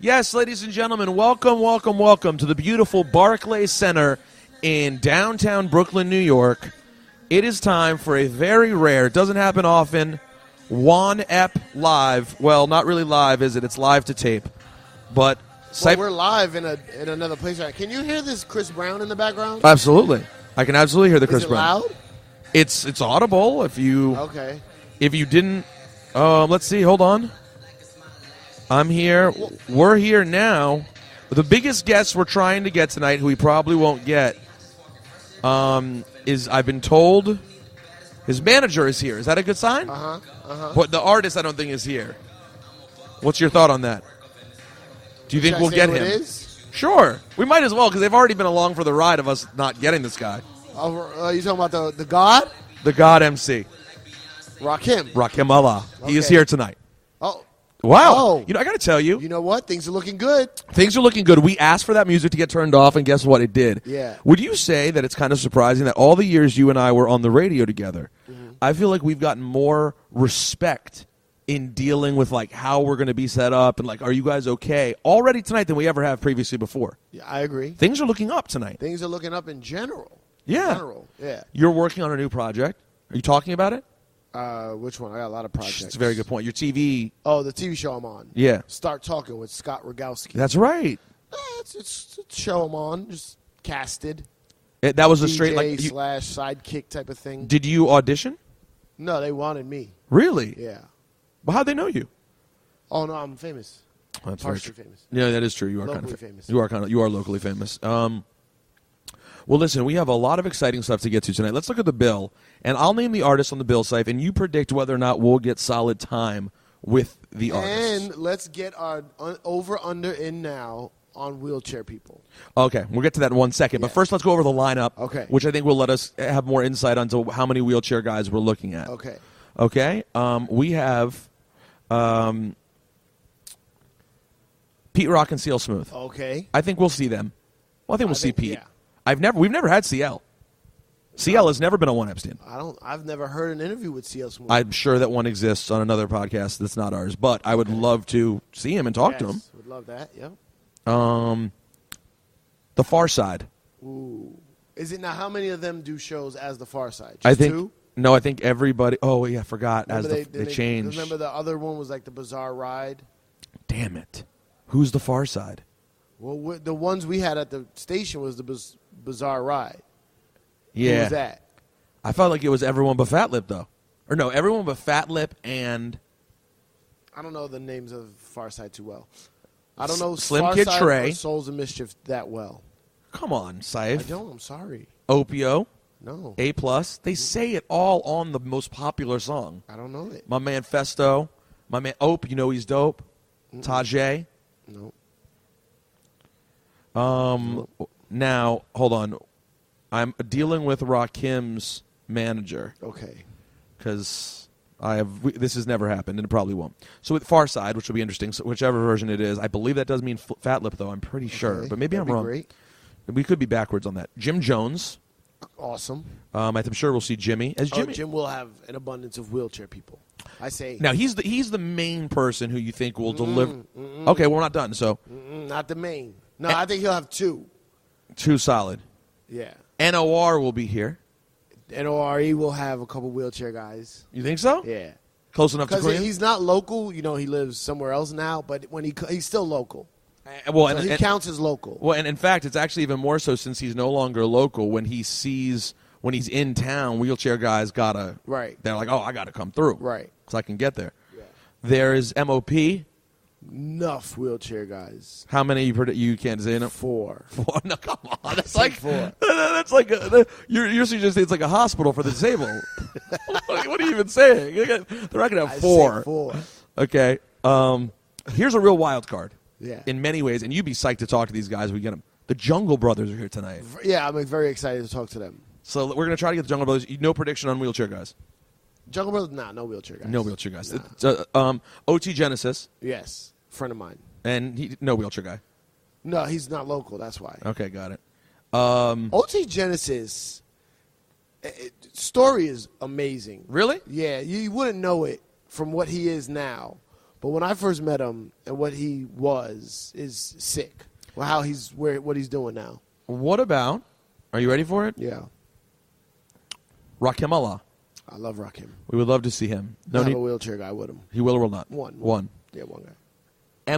Yes, ladies and gentlemen, welcome to the beautiful Barclays Center in downtown Brooklyn, New York. It is time for a very rare, it doesn't happen often, Juan Ep live. Well, not really live, is it? It's live to tape. But we're live in another place. Can you hear this Chris Brown in the background? Absolutely. I can absolutely hear the Chris Brown. Loud? It's audible if you Okay. If you didn't let's see, hold on. I'm here. We're here now. The biggest guest we're trying to get tonight, who we probably won't get, is, I've been told, his manager is here. Is that a good sign? But the artist, I don't think, is here. What's your thought on that? Do you think we'll get him? It is? Sure. We might as well, because they've already been along for the ride of us not getting this guy. You talking about the God? The God MC. Rakim Allah. Okay. He is here tonight. Oh. Wow. Oh. You know, I got to tell you. You know what? Things are looking good. Things are looking good. We asked for that music to get turned off, and guess what? It did. Yeah. Would you say that it's kind of surprising that all the years you and I were on the radio together, I feel like we've gotten more respect in dealing with, like, how we're going to be set up and, like, are you guys okay already tonight than we ever have previously before? Yeah, I agree. Things are looking up tonight. Things are looking up in general. Yeah. You're working on a new project. Are you talking about it? Which one? I got a lot of projects. It's a very good point. Your TV. Oh, the TV show I'm on. Yeah. Start Talking with Scott Rogowski. That's right. It's a show I'm on, just casted. That was a DJ straight like slash sidekick type of thing. Did you audition? No, they wanted me. Really? Yeah. Well, how'd they know you? Oh no, I'm famous. That's partially famous. Yeah, that is true. You are locally kind of famous. You are locally famous. Well, listen, we have a lot of exciting stuff to get to tonight. Let's look at the bill, and I'll name the artist on the bill, Ciph, and you predict whether or not we'll get solid time with the artist. And let's get our over, under, in now on wheelchair people. Okay, we'll get to that in 1 second. Yeah. But first, let's go over the lineup, Okay. which I think will let us have more insight onto how many wheelchair guys we're looking at. Okay. Okay? We have Pete Rock and CL Smooth. Okay. I think we'll see them. Well, I think we'll see Pete. Yeah. We've never had CL. CL has never been on one Epstein. I've never heard an interview with CL Smooth. I'm sure that one exists on another podcast that's not ours, but I would love to see him and talk to him. Would love that. Yep. The Far Side. Ooh. Is it now? How many of them do shows as the Far Side? Just I think two? No. I think everybody. Oh yeah, I forgot. Remember as they changed. Remember the other one was like the Bizarre Ride. Damn it! Who's the Far Side? Well, the ones we had at the station was the Bizarre Ride. Yeah. Who was that? I felt like it was everyone but Fat Lip though, or no, everyone but Fat Lip and. I don't know the names of Far Side too well. I don't know Slim Far Kid Side Trey. or Souls of Mischief that well. Come on, Ciph. I don't. I'm sorry. Opio. No. A+. They say it all on the most popular song. I don't know it. My man Festo. My man Ope, you know he's dope. Tajay. No. Now, hold on. I'm dealing with Rakim's manager. Okay. Because this has never happened, and it probably won't. So with Far Side, which will be interesting, so whichever version it is, I believe that does mean Fat Lip, though. I'm pretty sure, but maybe I'm wrong. Great. We could be backwards on that. Jim Jones. Awesome. I'm sure we'll see Jimmy. Jim will have an abundance of wheelchair people. I say. Now he's the main person who you think will deliver. Okay, we're not done. So not the main. No, I think he'll have two. Two solid. Yeah. NOR will be here. NORE will have a couple wheelchair guys. You think so? Yeah. Close enough to Because he's not local. You know, he lives somewhere else now, but when he's still local. Well, so he counts as local. Well, and in fact, it's actually even more so since he's no longer local. When he's in town, wheelchair guys gotta. Right. They're like, oh, I gotta come through. Right. So I can get there. Yeah. There is MOP. Enough wheelchair guys. How many you can't say enough? 4. 4? No, come on. That's like 4. That's like you're suggesting it's like a hospital for the disabled. What are you even saying? They're not gonna have 4. 4. Okay. Here's a real wild card. Yeah. In many ways, and you'd be psyched to talk to these guys. We get them. The Jungle Brothers are here tonight. Yeah, I'm very excited to talk to them. So we're gonna try to get the Jungle Brothers. No prediction on wheelchair guys. Jungle Brothers, no wheelchair guys. No wheelchair guys. Nah. OT Genesis. Yes, friend of mine. And no wheelchair guy. No, he's not local. That's why. Okay, got it. OT Genesis story is amazing. Really? Yeah, you wouldn't know it from what he is now, But when I first met him and what he was is sick. Well, what he's doing now. What about, are you ready for it? Yeah. Rakim Allah. I love Rakim. We would love to see him. No have a wheelchair guy with him. He will or will not? One. Yeah, one guy.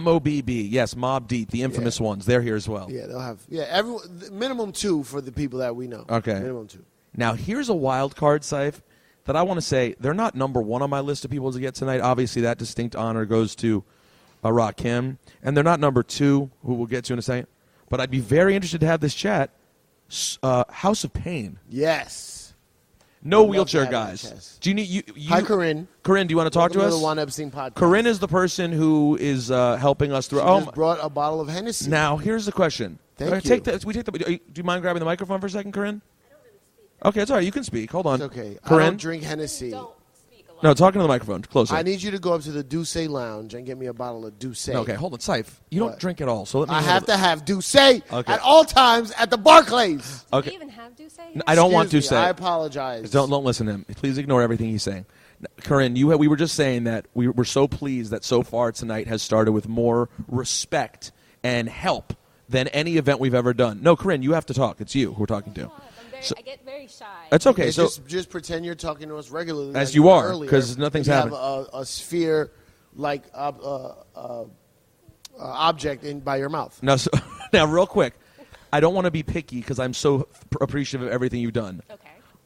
MOBB, yes, Mobb Deep, the infamous ones. They're here as well. Yeah, they'll have. Yeah, everyone. Minimum 2 for the people that we know. Okay. Minimum 2. Now, here's a wild card, Ciph, that I want to say they're not number one on my list of people to get tonight. Obviously, that distinct honor goes to Rakim. And they're not number 2, who we'll get to in a second. But I'd be very interested to have this chat. House of Pain. Yes. No wheelchair guys. Do you need you? Hi, Corinne. Corinne, do you want to talk to us? The One Epstein podcast. Corinne is the person who is helping us through. She just brought a bottle of Hennessy. Now, here's the question. Thank you. Do you mind grabbing the microphone for a second, Corinne? I don't really speak. Okay, it's all right. You can speak. Hold on. It's okay. Corinne? I don't drink Hennessy. No, talking to the microphone. Closer. I need you to go up to the Douce Lounge and get me a bottle of Douce. Okay, hold on. Ciph, you don't drink at all. So let me I have to have Douce Okay. at all times at the Barclays. Okay. Do you even have Douce? I don't want Excuse Douce. me, I apologize. Don't listen to him. Please ignore everything he's saying. Corinne, we were just saying that we were so pleased that so far tonight has started with more respect and help than any event we've ever done. No, Corinne, you have to talk. It's you who we're talking to. I get very shy. That's okay. So just pretend you're talking to us regularly, as you are, because nothing's happening. You have a sphere like object by your mouth. Now, real quick, I don't want to be picky because I'm so appreciative of everything you've done. Okay.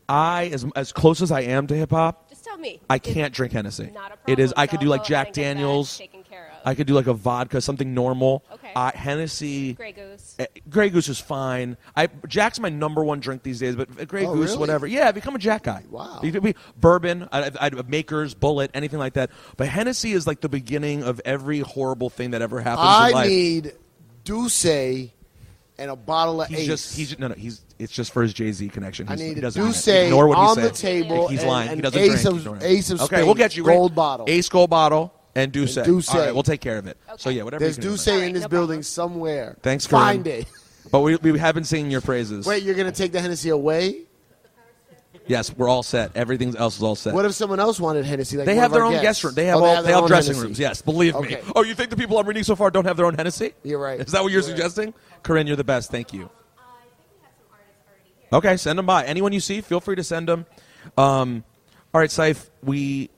As close as I am to hip hop, just tell me. I can't drink Hennessy. Not a problem. It is. I could do like So Jack I think Daniels. that's taken care of. I could do like a vodka, something normal. Okay. Hennessy. Grey Goose. Grey Goose is fine. Jack's my number one drink these days, but Grey Goose, really? whatever. Yeah, I become a Jack guy. Wow. Bourbon, I'd Makers, Bullet, anything like that. But Hennessy is like the beginning of every horrible thing that ever happens in life. I need Douce and a bottle of Ace. It's just for his Jay-Z connection. I need he doesn't Douce ignore what on he the said. table. He's and lying. An He doesn't Ace drink. of Ace of Okay, Spades, we'll get you gold bottle. Ace gold bottle and Douce. And Douce. All right, we'll take care of it. Okay. So yeah, whatever. There's you can do Douce about it. in this no building problem. somewhere. Thanks, Find Corinne. it. But we have been singing your praises. Wait, you're gonna take the Hennessy away? Yes, we're all set. Everything else is all set. What if someone else wanted Hennessy? Like They one have of their our own guests? guest room. They have their own dressing Hennessy. rooms. Yes, believe me. Okay. Oh, you think the people I'm reading so far don't have their own Hennessy? You're right. Is that what you're suggesting? Corinne, you're the best. Thank you. Okay, send them by. Anyone you see, feel free to send them. All right, Ciph, we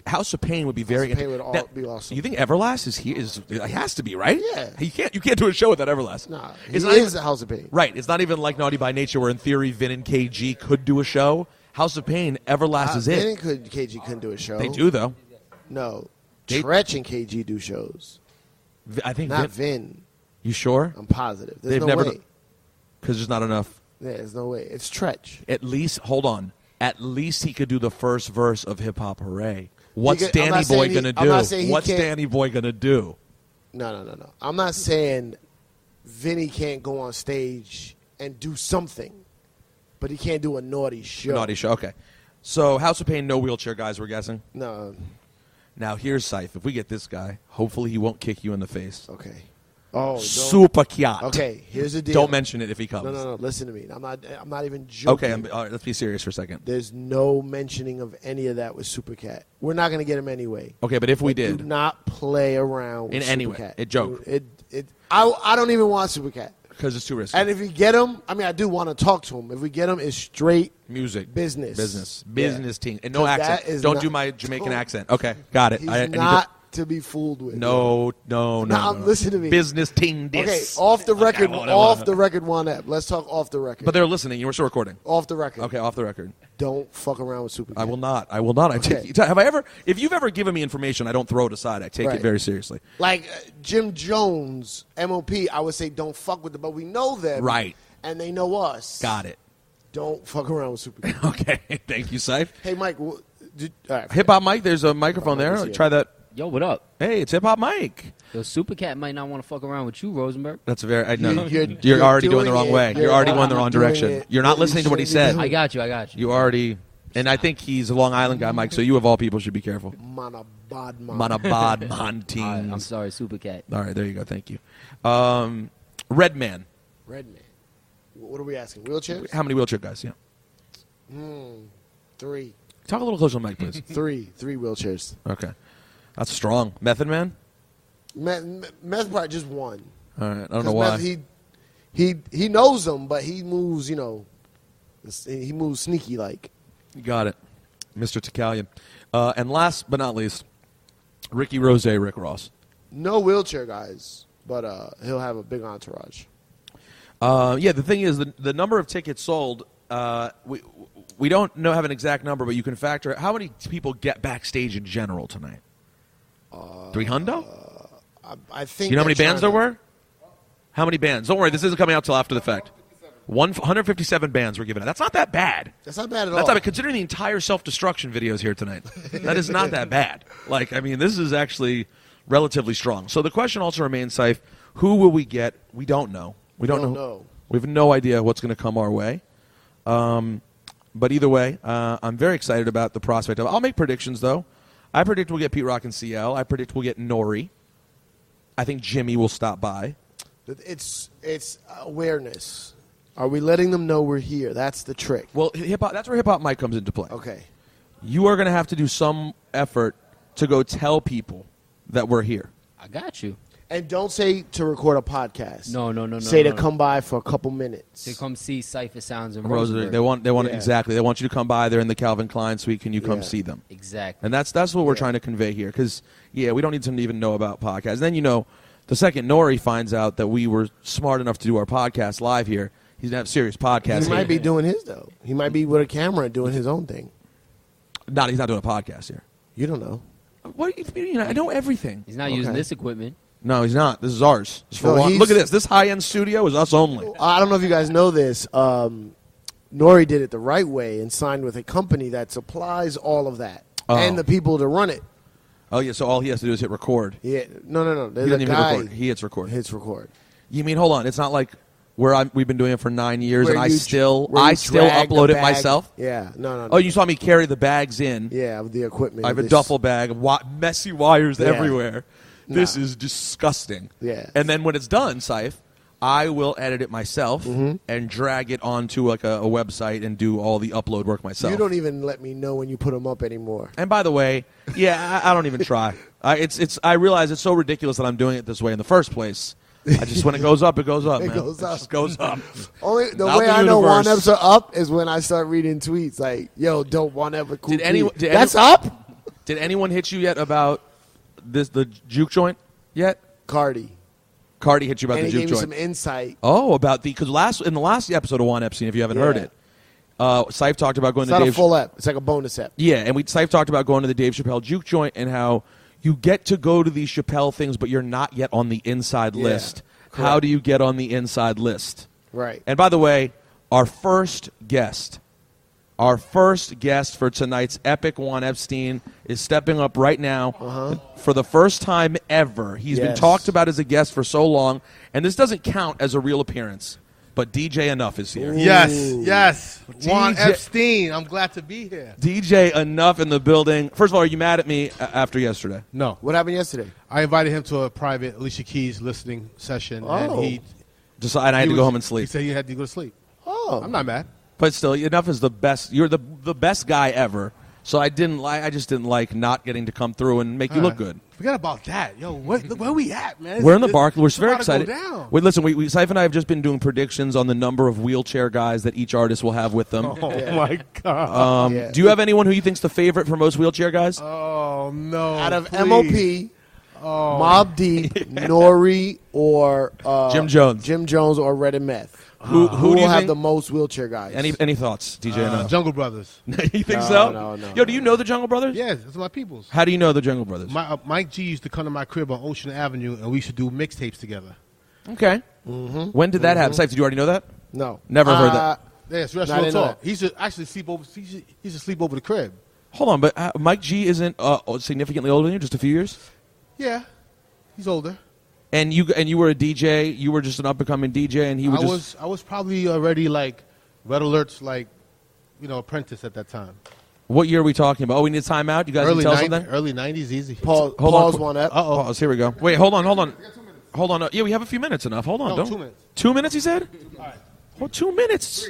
House of Pain would be very. House of Pain would be awesome. You think Everlast is here? It has to be, right? Yeah. You can't do a show without Everlast. Nah, It's he not is even- the House of Pain. Right. It's not even like Naughty by Nature, where in theory Vin and KG could do a show. House of Pain, Everlast is it. KG couldn't do a show. They do though. No. They- Tretch and KG do shows. I think. Not Vin, Vin. you sure? I'm positive. There's They've no never way. because there's not enough. Yeah, there's no way. It's Tretch. At least hold on. At least he could do the first verse of Hip Hop Hooray. What's I'm Danny not saying Boy he- gonna I'm not saying do? he What's can't- Danny Boy gonna do? No. I'm not saying Vinny can't go on stage and do something, but he can't do a naughty show. Naughty show. Okay. So House of Pain, no wheelchair guys. We're guessing. No. Now here's Ciph. If we get this guy, hopefully he won't kick you in the face. Okay. Oh, don't. Super kiat. Okay, here's the deal. Don't mention it if he comes. No. Listen to me. I'm not even joking. Okay. All right. Let's be serious for a second. There's no mentioning of any of that with Supercat. We're not going to get him anyway. Okay, but if we Do did, not play around with In any way. Supercat. A joke. I don't even want Supercat. because it's too risky. And if you get him, I mean, I do want to talk to him. If we get him, it's straight Music. business. Business Yeah. team. And no 'Cause that accent. is Don't not- do my Jamaican accent. Okay, got it. He's I need not to be fooled with. No. Listen to me. Business team this. Okay, off the record. Okay, Off the record, one app. Let's talk off the record. But they're listening. You're still recording. Off the record. Okay, off the record. Don't fuck around with Supercat. I will not. Okay. Have I ever? If you've ever given me information, I don't throw it aside. I take Right. it very seriously. Like Jim Jones, MOP, I would say don't fuck with them, but we know them. Right. And they know us. Got it. Don't fuck around with Supercat. Okay. Thank you, Ciph. Hey, Mike. All right. Hip Hop Mike. There's a microphone there. Yeah. Try that. Yo, what up? Hey, it's Hip Hop Mike. Yo, Supercat might not want to fuck around with you, Rosenberg. That's very. No, You're you're already doing doing the wrong it. way. You're already going the wrong doing direction. it. You're not You listening to what he shouldn't be said. doing I got you. You already. And I think he's a Long Island guy, Mike. So you of all people should be careful. Mana bad man. Manabad All right, I'm teams. sorry, Supercat. All right, there you go. Thank you. Redman. Redman. What are we asking? Wheelchairs? How many wheelchair guys? Yeah. 3. Talk a little closer to the mic, please. Three wheelchairs. Okay. That's strong. Method Man? Meth probably just one. All right. I don't know why. He knows them, but he moves, he moves sneaky like. You got it. Mr. Tacalian. And last but not least, Ricky Rose, Rick Ross. No wheelchair guys, but he'll have a big entourage. Yeah, the thing is, the number of tickets sold, we don't have an exact number, but you can factor how many people get backstage in general tonight. 300? I think. Do you know how many bands there were? How many bands? Don't worry, this isn't coming out till after the fact. 157 bands were given out. That's not that bad. That's not bad at all. That's not bad, considering the entire self-destruction videos here tonight. That is not that bad. This is actually relatively strong. So the question also remains, Ciph, who will we get? We don't know. We don't know. We have no idea what's going to come our way. But either way, I'm very excited about the prospect of it. I'll make predictions, though. I predict we'll get Pete Rock and CL. I predict we'll get Nori. I think Jimmy will stop by. It's awareness. Are we letting them know we're here? That's the trick. Well, hip-hop, that's where Hip Hop Mike comes into play. Okay. You are going to have to do some effort to go tell people that we're here. I got you. And don't say to record a podcast. No. Say to come by for a couple minutes. To come see Cipha Sounds and Rosenberg. Rosenberg. They want exactly. They want you to come by. They're in the Calvin Klein suite. Can you come see them? Exactly. And that's what we're trying to convey here. Because we don't need them to even know about podcasts. And then the second Nori finds out that we were smart enough to do our podcast live here, he's gonna have serious podcast. He might be doing his though. He might be with a camera doing his own thing. He's not doing a podcast here. You don't know. What do you mean? I know everything. He's not using this equipment. No, he's not. This is ours. Look at this. This high-end studio is us only. I don't know if you guys know this. Nori did it the right way and signed with a company that supplies all of that and the people to run it. Oh, yeah, so all he has to do is hit record. Yeah, no. There's He doesn't a even guy record. He hits record. hits record. You mean, hold on, it's not like we've been doing it for 9 years Where and I you still drag upload the it bag. myself? Yeah, no. Oh, you saw me carry the bags in. Yeah, with the equipment. I have a duffel bag, messy wires Yeah. everywhere. This is disgusting. Yeah. And then when it's done, Ciph, I will edit it myself and drag it onto like a website and do all the upload work myself. You don't even let me know when you put them up anymore. And by the way, I don't even try. I realize it's so ridiculous that I'm doing it this way in the first place. I just when it goes up, it goes up. It Man. goes up. It just goes up. Only the Not way the I know one universe. episode up is when I start reading tweets like, "Yo, dope one episode cool." Did That's up. Did anyone hit you yet about the juke joint yet? Cardi hit you about and the he juke gave me joint. some insight. Oh, about because in the last episode of Juan Epstein, if you haven't heard it, Ciph talked about going It's to not Dave. a full ep. It's like a bonus ep. Yeah, and Ciph talked about going to the Dave Chappelle juke joint and how you get to go to these Chappelle things, but you're not yet on the inside list. correct. How do you get on the inside list? Right. And by the way, our first guest for tonight's epic Juan Epstein is stepping up right now for the first time ever. He's been talked about as a guest for so long, and this doesn't count as a real appearance. But DJ Enuff is here. Yes. Juan DJ Epstein. I'm glad to be here. DJ Enuff in the building. First of all, are you mad at me after yesterday? No. What happened yesterday? I invited him to a private Alicia Keys listening session, and he And I had to go home and He sleep. said he had to go to sleep. Oh. I'm not mad. But still, Enuff is the best. You're the best guy ever. So I just didn't like not getting to come through and make you look good. Forget about that. Yo, where we at, man? We're in the Barclays. We're it's very about to go excited. down. Wait, listen. Ciph and I have just been doing predictions on the number of wheelchair guys that each artist will have with them. Oh, my God. Yeah. Do you have anyone who you think's the favorite for most wheelchair guys? Oh, no. Out of please. MOP, Mobb Deep, Nori, or Jim Jones. Jim Jones or Red and Meth. Who Who do will you have think? the most wheelchair guys? Any thoughts, DJ Enuff? Jungle Brothers. You think No, so? no. Yo, do you know the Jungle Brothers? Yeah, it's my peoples. How do you know the Jungle Brothers? Mike G used to come to my crib on Ocean Avenue, and we used to do mixtapes together. Okay. When did that happen? Ciph, did you already know that? No. Never heard that. Yes, I restaurant didn't know talk. He used to actually sleep over. He used to sleep over the crib. Hold on, but Mike G isn't significantly older than you, just a few years? Yeah, he's older. And you were a DJ. You were just an up and coming DJ, and he would I was probably already like Red Alert's apprentice at that time. What year are we talking about? Oh, we need a timeout. You guys Early can tell something. early 90s, easy. Pause on. one up. Uh-oh. Pause. Here we go. Wait, hold on. Hold on. Yeah, we have a few minutes enough. Hold on. No, don't. 2 minutes. 2 minutes, he said? All right. Oh, 2 minutes.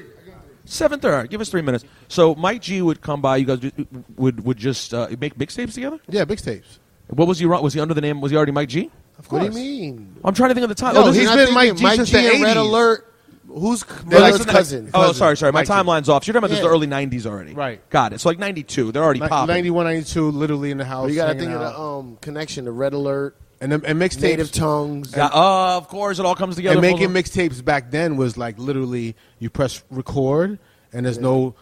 7:30. All right, give us 3 minutes. So Mike G would come by. You guys would just make mixtapes together? Yeah, mixtapes. What was he? Was he under the name? Was he already Mike G? Of What course. do you mean? I'm trying to think of the time. Yo, this he's is- been Mike G since the and Red 80s. Alert. Who's They're Red's like- cousin? Oh, sorry. My Mike G. timeline's off. So you're talking about this is the Yeah. early 90s already. Right. Got it. So like 92. They're already popping. 91, 92, literally in the house. You got to hanging think out. of the connection to Red Alert, and mixtapes. Native Tongues. Yeah, of course, it all comes together. And making Hold on. mixtapes back then was like literally you press record and there's no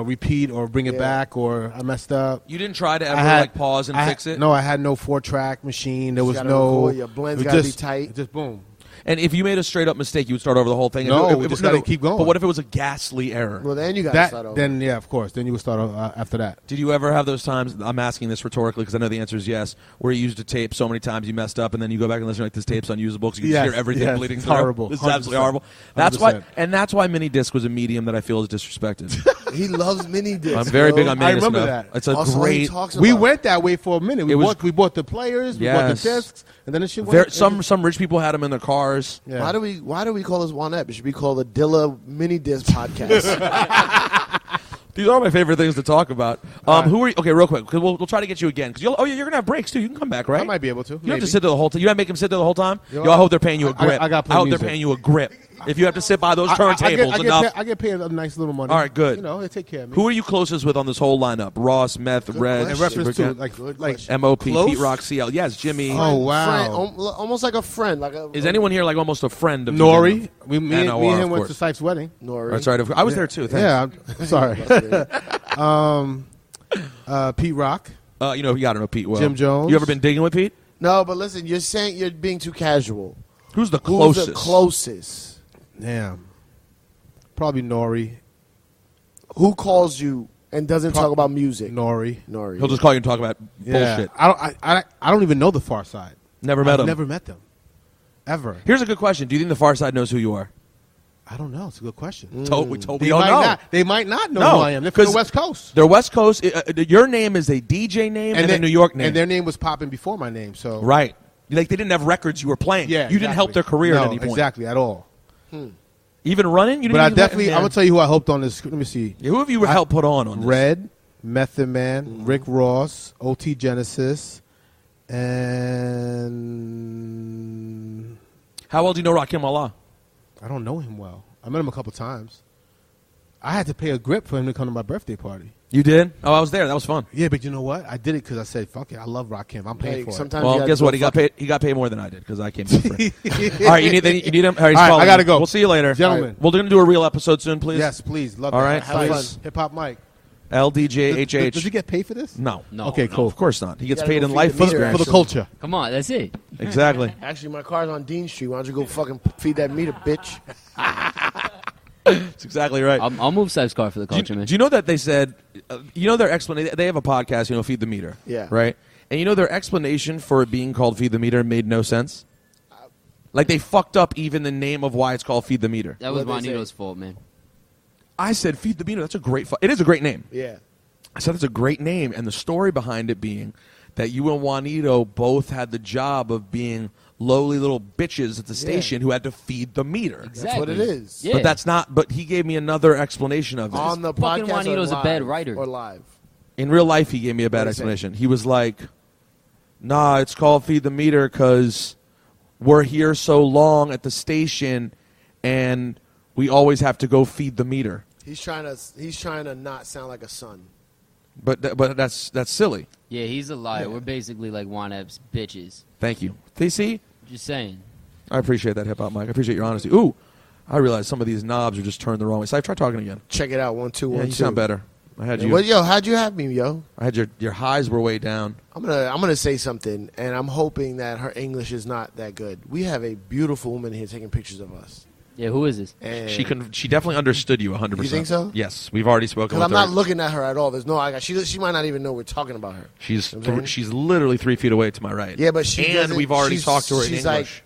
repeat or bring it Yeah. back or I messed up. You didn't try to ever I had- like pause and I fix had- it? No, I had no 4-track machine. There was gotta no. record, your blends it gotta be just- tight. it just boom. And if you made a straight up mistake, you would start over the whole thing. No, If we it just was- gotta keep going. But what if it was a ghastly error? Well, then you got to start over. Then yeah, of course. Then you would start after that. Did you ever have those times? I'm asking this rhetorically because I know the answer is yes. Where you used a tape so many times you messed up, and then you go back and listen like this tape's unusable because you can Yes, just hear everything yes, bleeding it's through. horrible. This is absolutely 100%. horrible. That's why, 100%. and that's why mini disc was a medium that I feel is disrespected. He loves mini discs. I'm very big on I mini disc. remember now. that. It's a Also, he great. talks We about- went that way for a minute. It was- We bought the players, we bought the Yes. discs, and then the shit There, went. some rich people had them in their cars. Yeah. Why do we call this one up? It should be called the Dilla Mini Disc Podcast. These are my favorite things to talk about. Who are you? Okay, real quick, because we'll try to get you again. Because you're gonna have breaks too. You can come back, right? I might be able to. You don't have maybe. to sit there the whole time. You have to make him sit there the whole time. Yo, Yo, I hope they're paying you a I- grip. I got plenty hope they're music. paying you a grip. If you have to sit by those I turntables, enough. I get paid a nice little money. All right, good. You know, they take care of me. Who are you closest with on this whole lineup? Ross, Meth, Red, in question. reference to Supercat, like Good like question. MOP, close? Pete Rock, CL. Yes, Jimmy. Oh, wow. Friend, almost like a friend. Like a, Is anyone here like almost a friend of Nori? the Me and NOR, him of went to course. Ciph's wedding. Nori? All right, sorry, I was there too. Thanks. Yeah, I'm sorry. Pete Rock. You know, you got to know Pete well. Jim Jones. You ever been digging with Pete? No, but listen, you're saying you're being too casual. Who's the Who's closest? the closest? Damn. Probably Nori. Who calls you and doesn't talk about music? Nori. Nori. He'll just call you and talk about Yeah. bullshit. I don't even know the Far Side. Never met I've him. never met them. Ever. Here's a good question. Do you think the Far Side knows who you are? I don't know. It's a good question. We don't They know. might not. They might not know No, who I am. They're from the 'cause West Coast. They're West Coast. Your name is a DJ name and a their- New York name. And their name was popping before my name. So right. Like they didn't have records you were playing. Yeah. You didn't help their career no, at any point. Exactly at all. Even running? You didn't But I even definitely. yeah. I'm gonna tell you who I helped on this. Let me see. Yeah, who have you helped put on this? Red, Method Man, Rick Ross, OT Genesis, and How well do you know Rakim Allah? I don't know him well. I met him a couple times. I had to pay a grip for him to come to my birthday party. You did? Oh, I was there. That was fun. Yeah, but you know what? I did it because I said, "Fuck it, I love Rakim. I'm paying Hey, for it." sometimes you Well, gotta guess go what? He got fuck- paid. He got paid more than I did because I came for free. All right, you need him. All right, he's All right, calling I gotta me. go. We'll see you later, Gentlemen. All right. We're gonna do a real episode soon, please. Yes, please. Love All that. right, have please. Hip Hop Mike. LDJHH. Does he get paid for this? No. No. Okay, no. cool. Of course not. He gets gotta paid go in feed life the for meter, the For the actually. culture. Come on, that's it. Exactly. Actually, my car's on Dean Street. Why don't you go fucking feed that meter, bitch? That's exactly right. I'll move Ciph's car for the culture, man. Do you know that they said, their explanation? They have a podcast, Feed the Meter. Yeah. Right? And their explanation for it being called Feed the Meter made no sense? Like they fucked up even the name of why it's called Feed the Meter. That was What'd they say? Juanito's fault, man. I said Feed the Meter. That's a great. It is a great name. Yeah. I said it's a great name, and the story behind it being that you and Juanito both had the job of being lowly little bitches at the station who had to feed the meter. Exactly. That's what it is. Yeah. But that's not. But he gave me another explanation of it. On the fucking podcast Juanito's or a bad live? writer. Or live. In real life, he gave me a bad What'd he say? explanation. He was like, "Nah, it's called Feed the Meter because we're here so long at the station, and we always have to go feed the meter." He's trying to not sound like a son. But that's silly. Yeah, he's a liar. We're basically like Juan Epps bitches. Thank you. See, Just saying. I appreciate that, Hip Hop Mike. I appreciate your honesty. Ooh, I realize some of these knobs are just turned the wrong way. So try talking again. Check it out. 1, 2, 1, Yeah, 2. you sound better. I had Yeah, you. well, yo, how'd you have me, yo? I had your highs were way down. I'm gonna say something, and I'm hoping that her English is not that good. We have a beautiful woman here taking pictures of us. Yeah, who is this? And She definitely understood you 100%. You think so? Yes, we've already spoken. Because With I'm her. not looking at her at all. There's no. She might not even know we're talking about her. She's You know what I'm saying? she's literally 3 feet away to my right. Yeah, but she and doesn't- we've already she's- talked to her in she's English.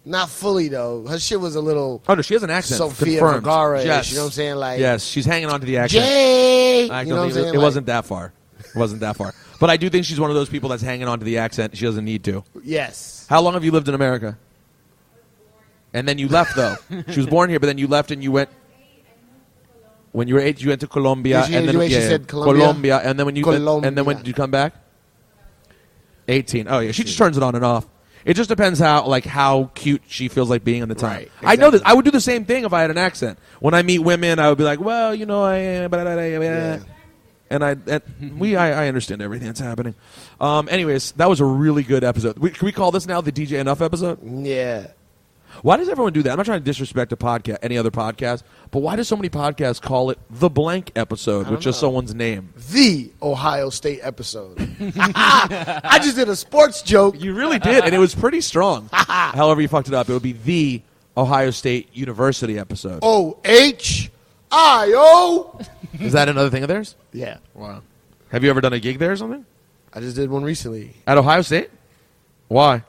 Not fully though. Her shit was a little Oh no, she has an accent. Sofia confirmed. Vergara-ish, Yes. you know what I'm saying? Like, yes, she's hanging on to the accent. Jay. I You don't know what I'm think saying? it wasn't that far. It wasn't that far. But I do think she's one of those people that's hanging on to the accent. She doesn't need to. Yes. How long have you lived in America? And then you left though. She was born here, but then you left and you went. When you were 8, you went to Colombia, Did she- and then the way she said Colombia? and then when you Colombia. and then when did you come back? 18. Oh, yeah. She just turns it on and off. It just depends how cute she feels like being at the time. Right, I know this. I would do the same thing if I had an accent. When I meet women, I would be like, well, you know, Yeah. and I understand everything that's happening. Anyways, that was a really good episode. Can we call this now the DJ Enuff episode? Yeah. Why does everyone do that? I'm not trying to disrespect any other podcast, but why do so many podcasts call it the blank episode with just someone's name? The Ohio State episode. I just did a sports joke. You really did, and it was pretty strong. However you fucked it up, it would be the Ohio State University episode. O-H-I-O. Is that another thing of theirs? Yeah. Wow. Have you ever done a gig there or something? I just did one recently At Ohio State? Why?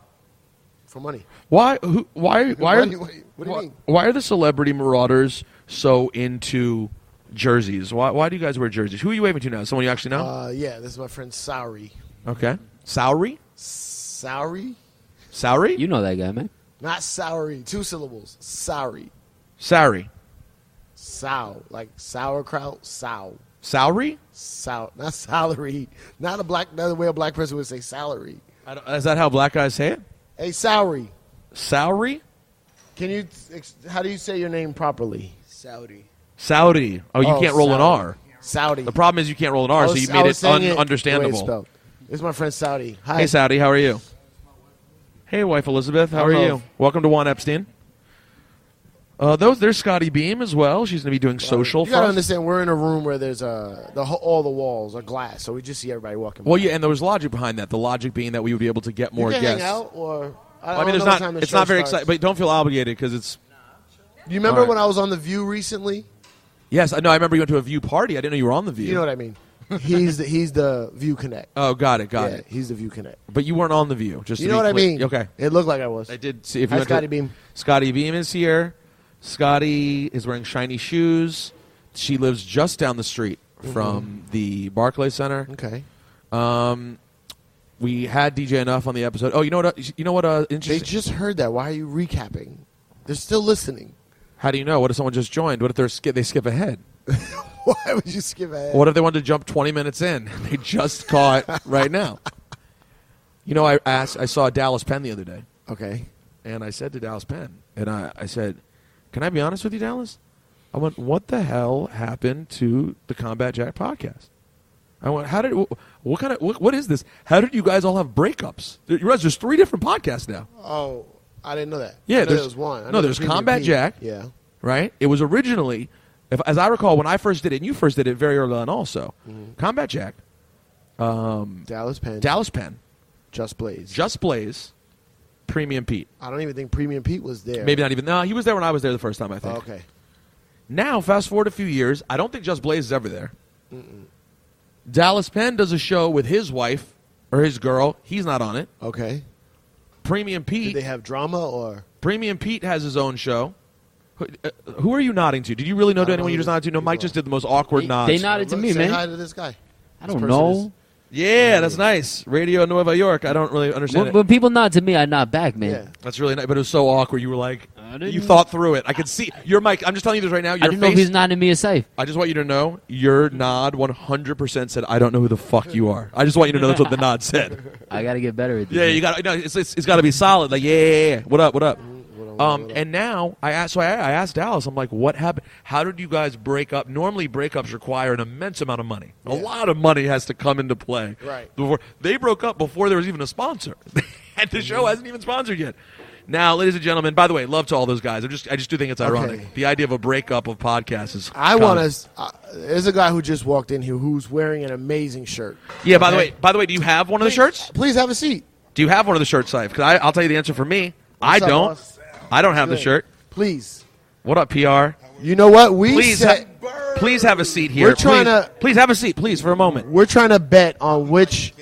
for money. Why Money, what do you mean? Why are the celebrity marauders so into jerseys? Why do you guys wear jerseys? Who are you waving to now? Someone you actually know? Yeah, this is my friend Sauri. Okay. Sauri? Sauri? You know that guy, man. Not Sauri. 2 syllables. Sauri. Sari. Sow. Like sauerkraut. Sow. Sauri? Sow. Not salary. Not the way a black person would say salary. Is that how black guys say it? Hey, Sauri. Sauri? How do you say your name properly? Saudi. Saudi. Oh, you can't roll an R. Saudi. The problem is you can't roll an R, so you made it ununderstandable. This is my friend Saudi. Hi. Hey, Saudi, how are you? Hey, wife Elizabeth, how are you? Welcome to Juan Epstein. There's Scotty Beam as well. She's going to be doing social You for gotta us. understand, we're in a room where there's all the walls are glass, so we just see everybody walking. Well, by. yeah, and there was logic behind that. The logic being that we would be able to get more you can guests. hang out, or I mean, it's not very exciting, but don't feel obligated because it's. You remember All right. when I was on The View recently? Yes, I know. I remember you went to a View party. I didn't know you were on the View. You know what I mean? He's the View Connect. Oh, got it. Yeah, he's the View Connect. But you weren't on the View. Just You to know be what I clear. mean? Okay. It looked like I was. I did see. If you Hi, went to- Scotty Beam. Scotty Beam is here. Scotty is wearing shiny shoes. She lives just down the street from the Barclays Center. Okay. We had DJ Enuff on the episode. Oh, you know what? They Interesting. just heard that. Why are you recapping? They're still listening. How do you know? What if someone just joined? What if they skip ahead? Why would you skip ahead? What if they wanted to jump 20 minutes in? They just caught right now. You know, I saw Dallas Penn the other day, Okay. and I said to Dallas Penn, and I said, "Can I be honest with you, Dallas?" I went, "What the hell happened to the Combat Jack podcast?" I went, what is this? How did you guys all have breakups? You realize there's 3 different podcasts now, Oh, I didn't know that. Yeah, I know there's- there was one. I no, know there's Premium Combat Pete. Jack. Yeah. right? It was originally, as I recall, when I first did it, and you first did it very early on also, Combat Jack, Dallas Penn. Dallas Penn, Just Blaze. Just Blaze, Premium Pete. I don't even think Premium Pete was there. Maybe not even. No, he was there when I was there the first time, I Oh, think. okay. Now, fast forward a few years, I don't think Just Blaze is ever there. Dallas Penn does a show with his wife or his girl. He's not on it. Okay. Premium Did Pete. they have drama or? Premium Pete has his own show. Who are you nodding to? Did you really know I to don't anyone know you're who just nodding to? No, these Mike are. just did the most awkward nods. They nodded to Look, me, say man. hi to this guy. I This don't person know. Yeah, that's nice. Radio Nueva York. I don't really understand it. When people nod to me, I nod back, man. Yeah. That's really nice, but it was so awkward. You were like, didn't- you thought through it. I could see your Mike. I'm just telling you this right now. Your I didn't know if face. he's nodding me or safe. I just want you to know your nod 100% said, "I don't know who the fuck you are." I just want you to know that's what the nod said. I got to get better at this. Yeah, you got. No, it's got to be solid. Like, yeah. What up? What up? And now I asked Dallas. I'm like, what happened? How did you guys break up? Normally, breakups require an immense amount of money. A lot of money has to come into play. Right. Before they broke up, before there was even a sponsor, and the show hasn't even sponsored yet. Now, ladies and gentlemen, by the way, love to all those guys. I just do think it's ironic. Okay. The idea of a breakup of podcasts is. I want to. There's a guy who just walked in here who's wearing an amazing shirt. Yeah. Okay? By the way, do you have one of the shirts? Please have a seat. Do you have one of the shirts, Ciph? Because I'll tell you the answer for me. I What's up, don't. boss? I don't have the Good. shirt. Please. What up, PR? You know what? We Please, said please have a seat here. We're trying to- Please have a seat, please, for a moment. we're trying to bet on which.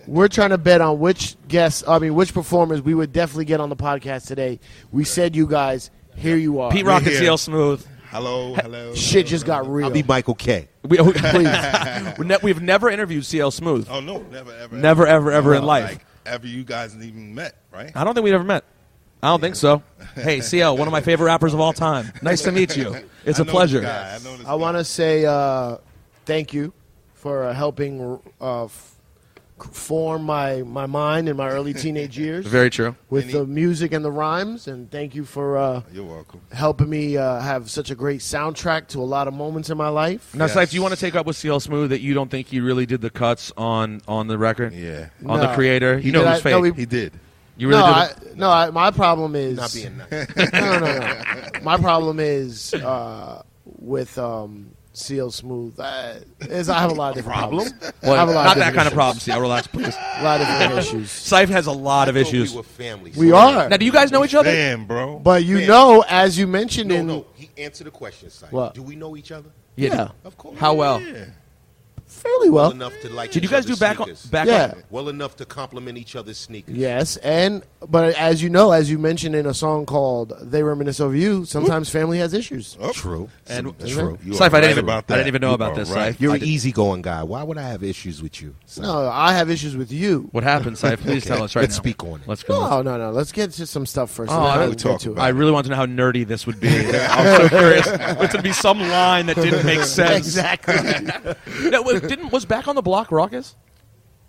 We're trying to bet on which guests. I mean, which performers we would definitely get on the podcast today. We said, you guys, here you are. Pete Rock and here. CL Smooth. Hello. Shit just got real. I'll be Michael K. We've never interviewed CL Smooth. Oh no, never ever. Never, ever in life. Like, ever you guys even met, right? I don't think we've ever met. I don't think so. Hey, CL, one of my favorite rappers of all time. Nice to meet you. It's I a know pleasure. this guy. I know this I want to say thank you for helping form my mind in my early teenage years. Very true. With the music and the rhymes, and thank you for You're welcome. helping me have such a great soundtrack to a lot of moments in my life. Now, Siph, do you want to take up with CL Smooth that you don't think he really did the cuts on the record? Yeah. On the creator? You know did. who's fake. No, He did. You really did it? My problem is Not being nice. no. My problem is with CL Smooth. I have a lot of different problems. Well, I have a lot not of that different kind of issues. problem, CL. Relax, please. A lot of different issues. Siph has a lot of issues. We were family. We are. Now, do you guys know each other? Damn, bro. But you know, as you mentioned in No. He answered the question, Simon. What? Do we know each other? Yeah. Of course. How well? Yeah. fairly well. Enough to like Did you each guys do other's back on sneakers. Yeah. Well enough to compliment each other's sneakers. Yes, but as you know, as you mentioned in a song called "They Reminisce of You," sometimes family has issues. Oh, True. And True. You are Siph, I didn't right even about that. I didn't even know You about are this, right. Siph. You're an easygoing guy. Why would I have issues with you? So, No, I have issues with you. What happened, Siph? Please tell us right Let's now. speak on it. Let's go. No. Let's get to some stuff first. Oh, and then I we'll would get talk to about I really want to know how nerdy this would be. I'm so curious. It's going to be some line that didn't make sense. Exactly. No, was Back on the Block raucous?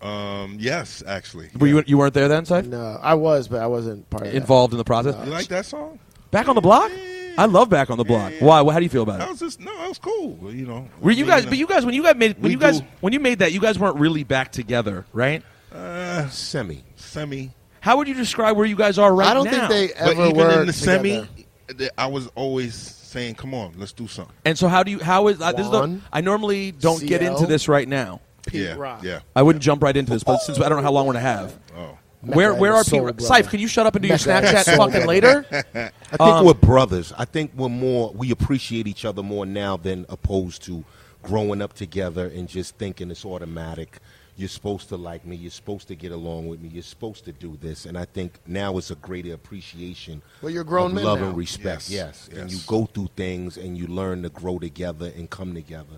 Yes, actually. Were you weren't there then, Siph? No, I was, but I wasn't part of that. Involved in the process? You like that song? Back on the Block? I love Back on the Block. Why? How do you feel about That it? was just that was cool. Well, you know. Were you guys? But you guys, when you made that, you guys weren't really back together, right? Semi. How would you describe where you guys are right now? I don't think they But ever even were in the together. semi, I was always saying, "Come on, let's do something." And so, how is this? Juan, I normally don't get CL. into this right now. Pete Yeah, Rock. yeah. I wouldn't jump right into this, but since I don't know how long we're gonna have, Oh, where Mecca are and people? Soul Brother. Siph, can you shut up and do your Mecca and Snapchat Soul fucking Brother. later? I think we're brothers. I think we appreciate each other more now than opposed to growing up together and just thinking it's automatic. You're supposed to like me. You're supposed to get along with me. You're supposed to do this. And I think now it's a greater appreciation Well, you're grown of men love now. and respect. Yes, And yes. you go through things and you learn to grow together and come together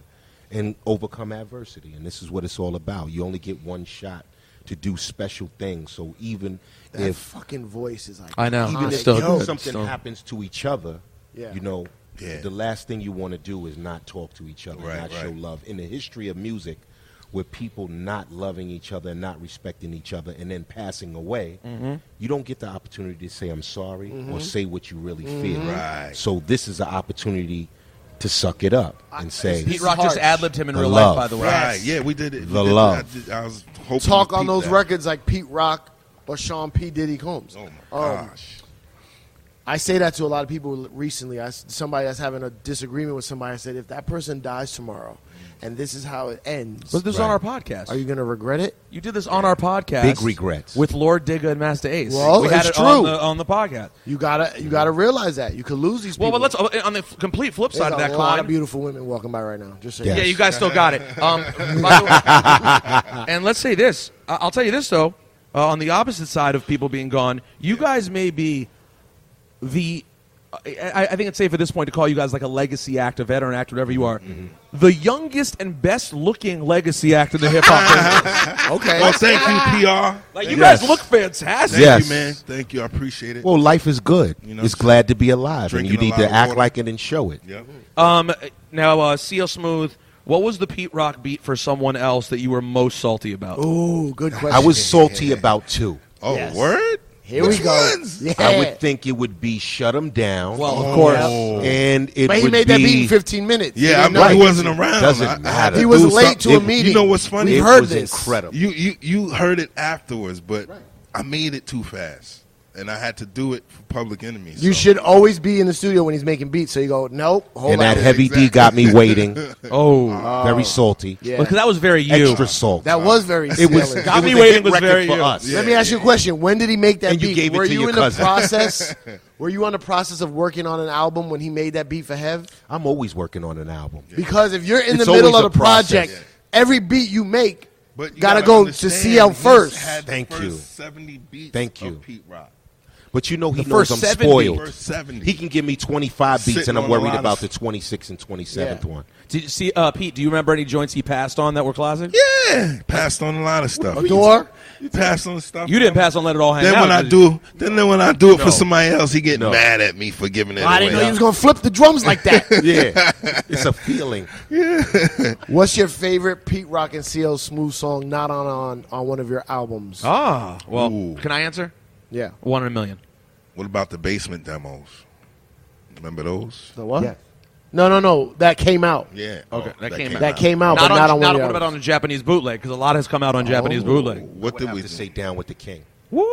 and overcome adversity. And this is what it's all about. You only get one shot to do special things. So even That if fucking voice is like. I know. even It's if still good. something Still. happens to each other, Yeah. you know, Yeah. the last thing you want to do is not talk to each other, Right, not right. show love. In the history of music, with people not loving each other, not respecting each other, and then passing away, you don't get the opportunity to say I'm sorry or say what you really feel. Right. So this is an opportunity to suck it up and say, Pete Rock just harsh. ad-libbed him in The real love. life, by the way. right. Yeah, we did it. The We did it. love. I was hoping Talk to on peep those that. records like Pete Rock or Sean P. Diddy Combs. Oh my gosh. I say that to a lot of people recently. Somebody that's having a disagreement with somebody, I said, if that person dies tomorrow and this is how it ends, Was this on our podcast? are you going to regret it? You did this on our podcast. Big regrets. With Lord Digga and Master Ace. Well, we had it's it true. on the podcast. You gotta realize that. You could lose these people. Well, but let's on the complete flip There's side of that a lot coin. of beautiful women walking by right now. Just so Yes. Yeah, you guys still got it. By the way, and let's say this. I'll tell you this, though. On the opposite side of people being gone, you guys may be the... I think it's safe at this point to call you guys like a legacy act, a veteran act, whatever you are. The youngest and best-looking legacy act in the hip-hop business. Okay. Well, thank you, PR. Like, you Yes. guys look fantastic. Thank Yes. you, man. Thank you. I appreciate it. well, life is good. You know, it's glad to be alive, and drinking you a need lot to of act water. like it and show it. Yep. Now, CL Smooth, what was the Pete Rock beat for someone else that you were most salty about? Ooh, good question. I was salty about two. Oh, Yes. word? Here Which we go. ones? Yeah. I would think it would be Shut 'Em Down. Well, of course. And it But he would made be, that beat in 15 minutes. He Yeah, didn't I know. wasn't around. Doesn't I had matter. to He was do late to a something. meeting. You know what's funny? We've It heard was this. incredible. You heard it afterwards, but I made it too fast, and I had to do it for Public Enemy. You so. should always be in the studio when he's making beats. So you go, nope, hold And on. that Heavy D got me waiting. Oh. Very salty. Yeah. Because that was very you. Extra salt. That was very it was, stellar. Got it me was a waiting hit was record very for you. us. Let me ask you a question. When did he make that And you beat? gave it Were to you your in cousin. the process? Were you on the process of working on an album when he made that beat for Hev? I'm always working on an album. Because if you're in It's the middle always of the a process. project, every beat you make But you gotta gotta go to understand, CL he's first. had the Thank first you. 70 beats Thank you. of Pete Rock. But you know he The knows first I'm 70. spoiled. First 70. He can give me 25 beats, Sitting and I'm on a worried lot of about the s- 26th and 27th Yeah. one. Did you see, Pete, do you remember any joints he passed on that were classic? Yeah, passed on a lot of stuff. Adore? pass on stuff. You didn't pass on Let It All Hang Then Out. when I do it for somebody else, he get mad at me for giving it away. I didn't know you was gonna flip the drums like that. Yeah, it's a feeling. What's your favorite Pete Rock and CL Smooth song not on one of your albums? Well, Ooh. can I answer? Yeah. 1 in a million. What about the basement demos? Remember those? The what? Yeah. No. That came out. Yeah. Okay, that came out. That came out, but not on one Not of what your about on the Japanese bootleg? Because a lot has come out on Japanese bootleg. What Would did have we to do? say Down with the King? Woo!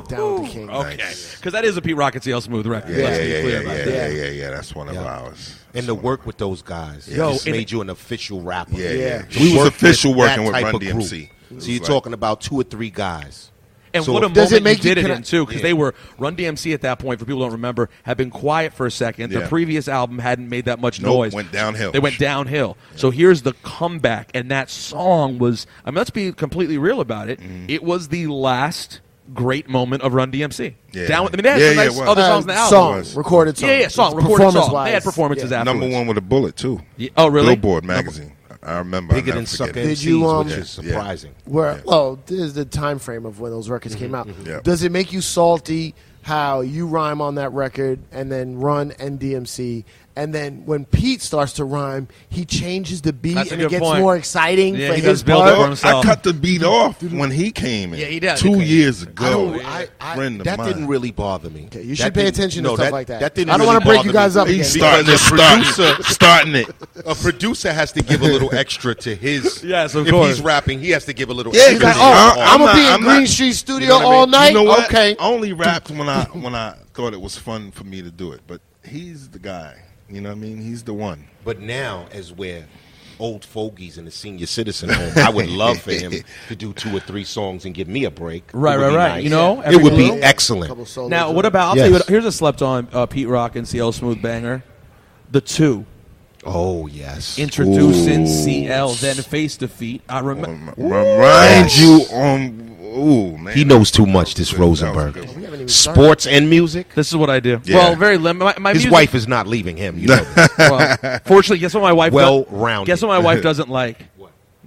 Down with the King. Okay, Nice. because that is a Pete Rock and CL Smooth record. Let's be clear about that. Yeah. That's one of Yeah. ours. And to work with those guys, Yo, just and- made you an official rapper. Yeah. To We was work official with working that with type Run of group. DMC. So you're talking about 2 or 3 guys. And So what a does moment it make you you did it connect- in, too, because they were Run DMC at that point, for people who don't remember, had been quiet for a second. Yeah. The previous album hadn't made that much Nope, noise. went downhill. They went downhill. So here's the comeback, and that song was, I mean, let's be completely real about it. It was the last great moment of Run DMC. Yeah. Down with, I mean, they had Yeah, some yeah, nice it was. other songs in the album. Song, recorded song. Yeah, song, recorded song. Performance-wise. They had performances Yeah. afterwards. Number 1 with a bullet, too. Yeah. Oh, really? Billboard magazine. I remember. Bigger I'll than never Sucker forget it. Did you, MCs, which is yeah. surprising. Well, this is the time frame of when those records came out. Yeah. Does it make you salty how you rhyme on that record and then Run and DMC, and then when Pete starts to rhyme, he changes the beat That's a and it good gets point. more exciting Yeah, for he his does build it for part? himself. I cut the beat off when he came in. Yeah, he did. 2 years I ago. don't, I, Friend of that mine. didn't really bother me. Okay, you That should pay didn't- attention to no, stuff like that. That didn't I don't really wanna break you bother guys me. up He's again. starting it. A producer has to give a little extra to his. Yes, of if course. he's rapping, he has to give a little Yeah, extra. He's like, to oh, his I'm art. gonna be in I'm Green not- Street Studio you know what I mean? all night. You know what? Okay. I only rapped when I thought it was fun for me to do it. But he's the guy. You know what I mean? He's the one. But now, as we're old fogies in the senior citizen home, I would love for him to do 2 or 3 songs and give me a break. Right, It would right, be right. nice. You know, it would be every- excellent. Couple solos Now, in what it. about, I'll tell you Yes. what, here's a slept on Pete Rock and CL Smooth banger. The 2. Oh yes. Introducing Ooh. CL, then Face to Feet. I remember. Remind you on. Ooh, man. He knows too much. That was This good. That was Rosenberg. good. We haven't even started. Sports and music. This is what I do. Yeah. Well, very limited. My His music, wife is not leaving him. You know that. well, fortunately, guess what my wife Well-rounded. Guess what my wife doesn't like?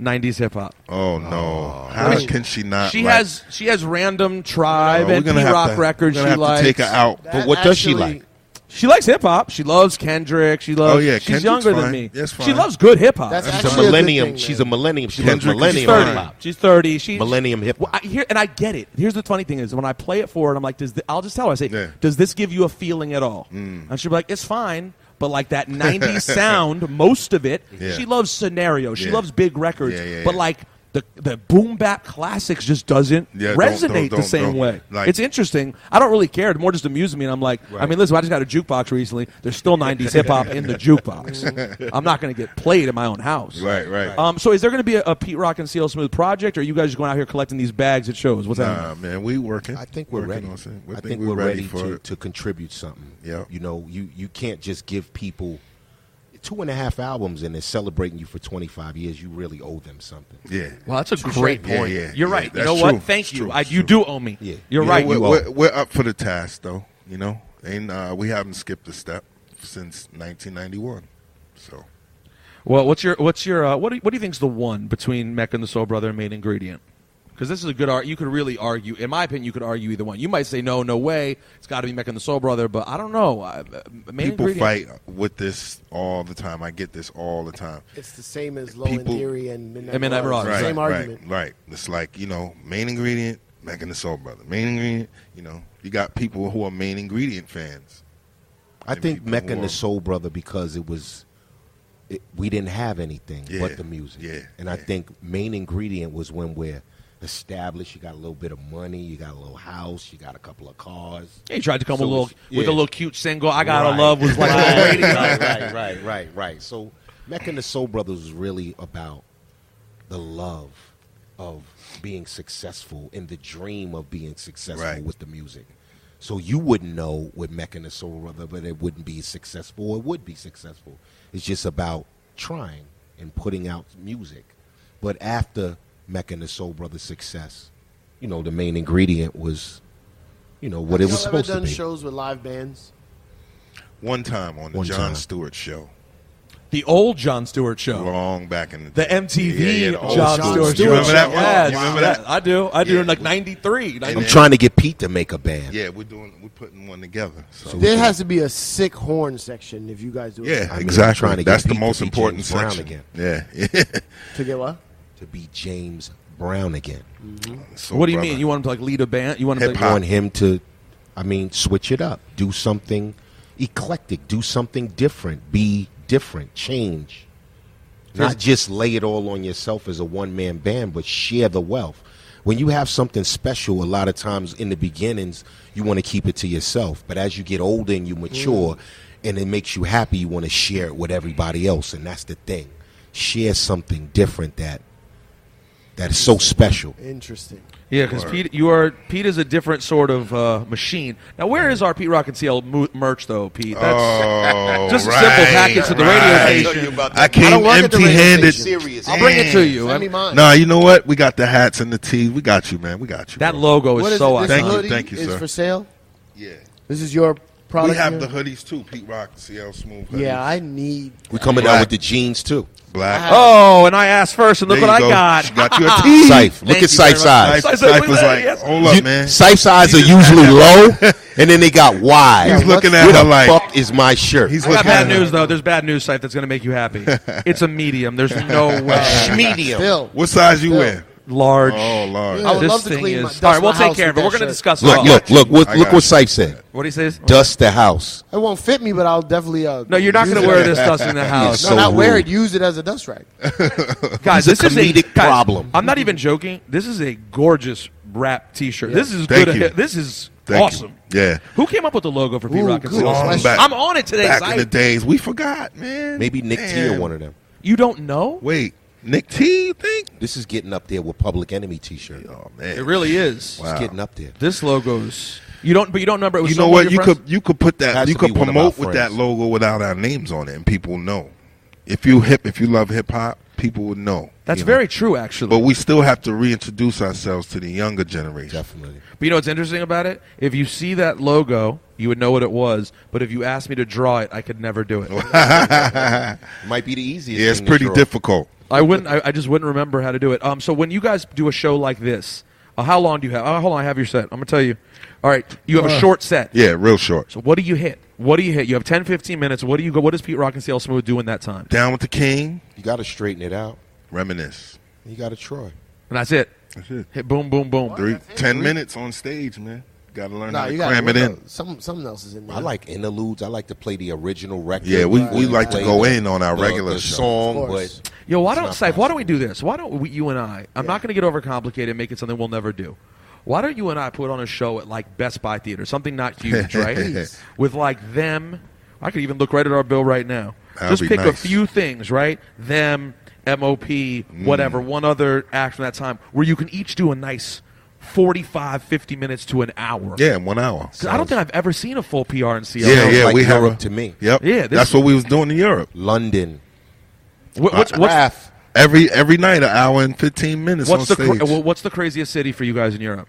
90s hip hop. Oh no! How can she not? She like, has random Tribe we're and gonna Pete have Rock to- records we're she gonna have likes. to take her out. But what does she like? She likes hip hop. She loves Kendrick. She loves. Oh, yeah, she's Kendrick's younger than fine. me. That's She fine. loves good hip hop. That's She's actually a a good millennium. thing, She's man. a millennium. She loves Kendrick is millennium fine. hip hop. She's 30. She Millennium hip Well, hop. and I get it. Here's the funny thing is when I play it for her, and I'm like, I'll just tell her. I say, Yeah. does this give you a feeling at all? And she'll be like, it's fine. But like that 90s sound, most of it, Yeah. she loves scenarios. She Yeah. loves big records. Yeah. But like the boom bap classics just doesn't Yeah, resonate don't- the same don't. way. Like- It's interesting. I don't really care. It more just amuses me. And I'm like, I mean, listen, I just got a jukebox recently. There's still 90s hip hop in the jukebox. I'm not going to get played in my own house. Right, right. So is there going to be a Pete Rock and CL Smooth project, or are you guys just going out here collecting these bags at shows? What's happening? Nah, man, we working. I think we're Working ready. on something. I think we're ready to contribute something. Yeah. You know, you can't just give people 2.5 albums and they're celebrating you for 25 years. You really owe them something. Yeah. Well, that's a great Yeah, point. yeah, You're yeah, right. You that's know what? true. Thank It's you. true. You It's do owe me. Yeah. You're Yeah, right. We're up for the task, though. You know, and we haven't skipped a step since 1991. So Well, what do you think's the one between Mecca and the Soul Brother and Main Ingredient? Because this is a good you could really argue. In my opinion, you could argue either one. You might say no way. It's got to be Mecca and the Soul Brother, but I don't know. Main people Ingredient. fight with this all the time. I get this all the time. It's the same as Low End People- Theory and Midnight Midnight Marauders. Marauders. Same argument. Right. It's like, Main Ingredient, Mac and the Soul Brother. Main Ingredient, you got people who are Main Ingredient fans. I And think people Mecca who and are- the Soul Brother because we didn't have anything Yeah, but the music. yeah, And I yeah. think Main Ingredient was when we're established. You got a little bit of money. You got a little house. You got a couple of cars. He tried to come So with it's- with yeah. a little cute single. I Gotta Right. Love was like on the radio. right. So Mecca and the Soul Brothers was really about the love of being successful and the dream of being successful Right. with the music. So you wouldn't know with Mecca and the Soul Brother, but it wouldn't be successful or it would be successful. It's just about trying and putting out music. But after Mecca and the Soul Brothers' success, the Main Ingredient was, what it was Y'all ever supposed to done be. shows with live bands? One time on the One Jon time. Stewart show. The old Jon Stewart show. Long back in the The day. MTV the old Jon Jon Stewart Stewart show. You remember that one? Yes, You remember that? I do. I do Yeah. in like 93. I'm trying to get Pete to make a band. Yeah, we're putting one together. So There has to be a sick horn section if you guys do it. yeah, I mean, exactly. trying to get That's the Pete to most be important James Brown section. again. Yeah. To get what? To be James Brown again. So, What do you brother, mean? You want him to like lead a band? You want him to Hip-hop. I want him to, switch it up. Do something eclectic. Do something different. Be different. Change. Not just lay it all on yourself as a one-man band, but share the wealth. When you have something special, a lot of times in the beginnings, you want to keep it to yourself. But as you get older and you mature and it makes you happy, you want to share it with everybody else. And that's the thing. Share something different that is so special. Interesting. Yeah, because Pete is a different sort of machine. Now, where is our Pete Rock and CL merch though, Pete? That's just a simple package to the radio station. I came don't work at the radio empty-handed. station. I'll bring it to you. Send me mine. Nah, you know what? We got the hats and the tees. We got you, man. We got you. That bro. logo What is is so it? This Thank you, hoodie thank you, is sir. for sale? Yeah. This is your product? We have here? the hoodies too. Pete Rock, CL Smooth. Hoodies. Yeah, I need. We're coming Black. out with the jeans, too. Black. Oh, and I asked first, and look There what you I go. got. She got you a tee. Siph. Look Thank at you very Siph's much. eyes. Siph. Cypher was like, Yes. hold up, man. Siph's eyes are usually low, and then they got wide. He's looking at Where her the like, fuck is my shirt? he's I got looking bad at her. news though. There's bad news, Siph, that's going to make you happy. It's a medium. There's no way. Medium. Still. What size you wear? Large. Oh, Lord. I would This love to thing clean is. my- All right, we'll dust my take house care of with it. We're that going to shit. discuss it. Look, all. look I what got you. Siph said. What do you say? Dust the house. It won't fit me, but I'll definitely. No, you're not going to wear this dust in the house. So No, not wear rude. it. Use it as a dust rag. Guys, It's a this is comedic guys, problem. I'm not even joking. This is a gorgeous rap T-shirt. This is Thank good. you. This is Thank awesome. you. Yeah. Who came up with the logo for Pete Ooh, Rock and good CL? question. Back- I'm on it today. Back in Cy. the days, we forgot, man. Maybe Nick T Damn. or one of them. You don't know? Wait, Nick T, you think? This is getting up there with Public Enemy T-shirt. Oh, man. It really is. Wow. It's getting up there. This logo's. You don't remember it was You know someone what? your friends? You could put Has that. You to could be one of promote our with that friends. logo without our names on it, and people know. If you love hip hop, people would know. That's you know? very true, actually. But we still have to reintroduce ourselves to the younger generation. Definitely. But you know what's interesting about it? If you see that logo, you would know what it was. But if you asked me to draw it, I could never do it. Might be the easiest. Yeah, it's thing to pretty draw. difficult. I wouldn't. I just wouldn't remember how to do it. So when you guys do a show like this, how long do you have? Hold on, I have your set. I'm gonna tell you. All right, you have a short set. Yeah, real short. So what do you hit? What do you hit? You have 10, 15 minutes. What do you go? What does Pete Rock and CL Smooth do in that time? Down with the King, You got to straighten it out. reminisce. You got to try. And that's it. That's it. Hit boom, boom, boom. 10 minutes on stage, man. Got to learn Nah, how to you got cram it in. Something else is in there. I like interludes. I like to play the original record. Yeah, we before like to play go the- in on our the- regular the show. song, Of course. but Yo, why It's don't not Siph, why don't we possible. do this? Why don't we, you and I? I'm not going to get overcomplicated and make it something we'll never do. Why don't you and I put on a show at like Best Buy Theater, something not huge, right? With like them. I could even look right at our bill right now. That'd Just be pick a nice. few things, right? Them, MOP, whatever, one other act from that time, where you can each do a nice 45, 50 minutes to an hour. Yeah, in 1 hour. 'Cause I don't think I've ever seen a full PR and CL. Yeah, Sounds yeah, like we have Europe a, to me. Yep. Yeah, this- that's what we was doing in Europe. London. What's Raph. Every night, an hour and 15 minutes what's on the stage. what's the craziest city for you guys in Europe?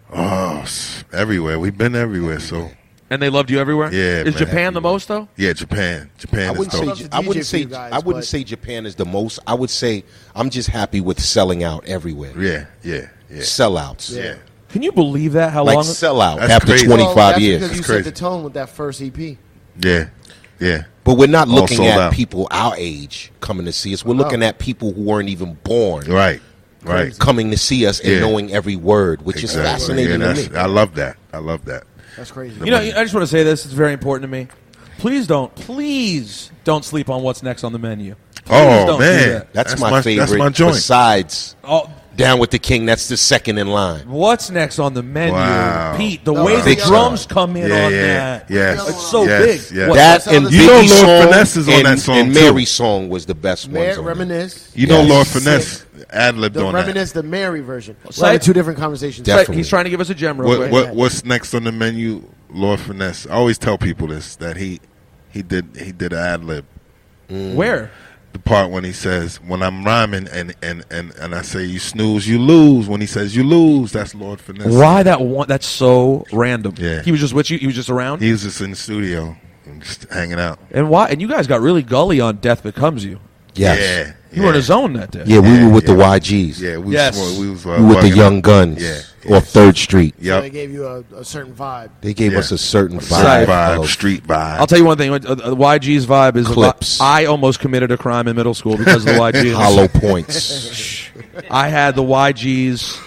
Everywhere. We've been everywhere. So And they loved you everywhere? Yeah, Is man. Japan the most though? yeah, Japan. I Japan is wouldn't say. dope. to I wouldn't DJ for say. you guys, I wouldn't but- say Japan is the most. I would say I'm just happy with selling out everywhere. Yeah, yeah, yeah. Sellouts. Yeah. Can you believe that? How Like long? sell out That's after crazy. 25 Well, that's years. because you crazy. set the tone with that first EP. Yeah, yeah. But we're not All looking sold at out. people our age coming to see us. We're looking at people who weren't even born Right, right. coming to see us and Yeah. knowing every word, which is fascinating Yeah, to me. I love that. I love that. That's crazy. You know, I just want to say this. It's very important to me. Please don't sleep on what's next on the menu. Please Oh don't do man, that. That's my favorite. That's my joint. Besides Oh, Down with the King, that's the second in line. what's next on the menu? Wow. Pete, the No, way no, the no. drums come in Yeah, on yeah, that. yes. It's so Yes, big. yes. What- That how and the- You know Biggie's Lord song Finesse is on and, that song, and too. Mary's song was the best ones on there. Reminisce. You know, Yes. Lord Finesse ad-libbed The on that. Reminisce, the Mary version. Say- We're having two different conversations. Right, Definitely. he's trying to give us a gem real quick. What's next on the menu? Lord Finesse. I always tell people this, that he did an ad-lib. Where? The part when he says, when I'm rhyming and I say you snooze, you lose. When he says you lose, that's Lord Finesse. Why that one? That's so random. Yeah. He was just with you. He was just around. He was just in the studio and just hanging out. And why? And you guys got really gully on "Death Becomes You." Yes. You were in a zone that day. Yeah, we were with the YGs. Yeah, we Yes. was, we was We were with the bugging Young out. Guns. Yeah. Off 3rd Street. So Yep. they gave you a certain vibe. They gave Yeah. us a certain Vibe, vibe. street vibe. I'll tell you one thing. YG's vibe is Clips. I almost committed a crime in middle school because of the YGs. Hollow points. I had the YGs.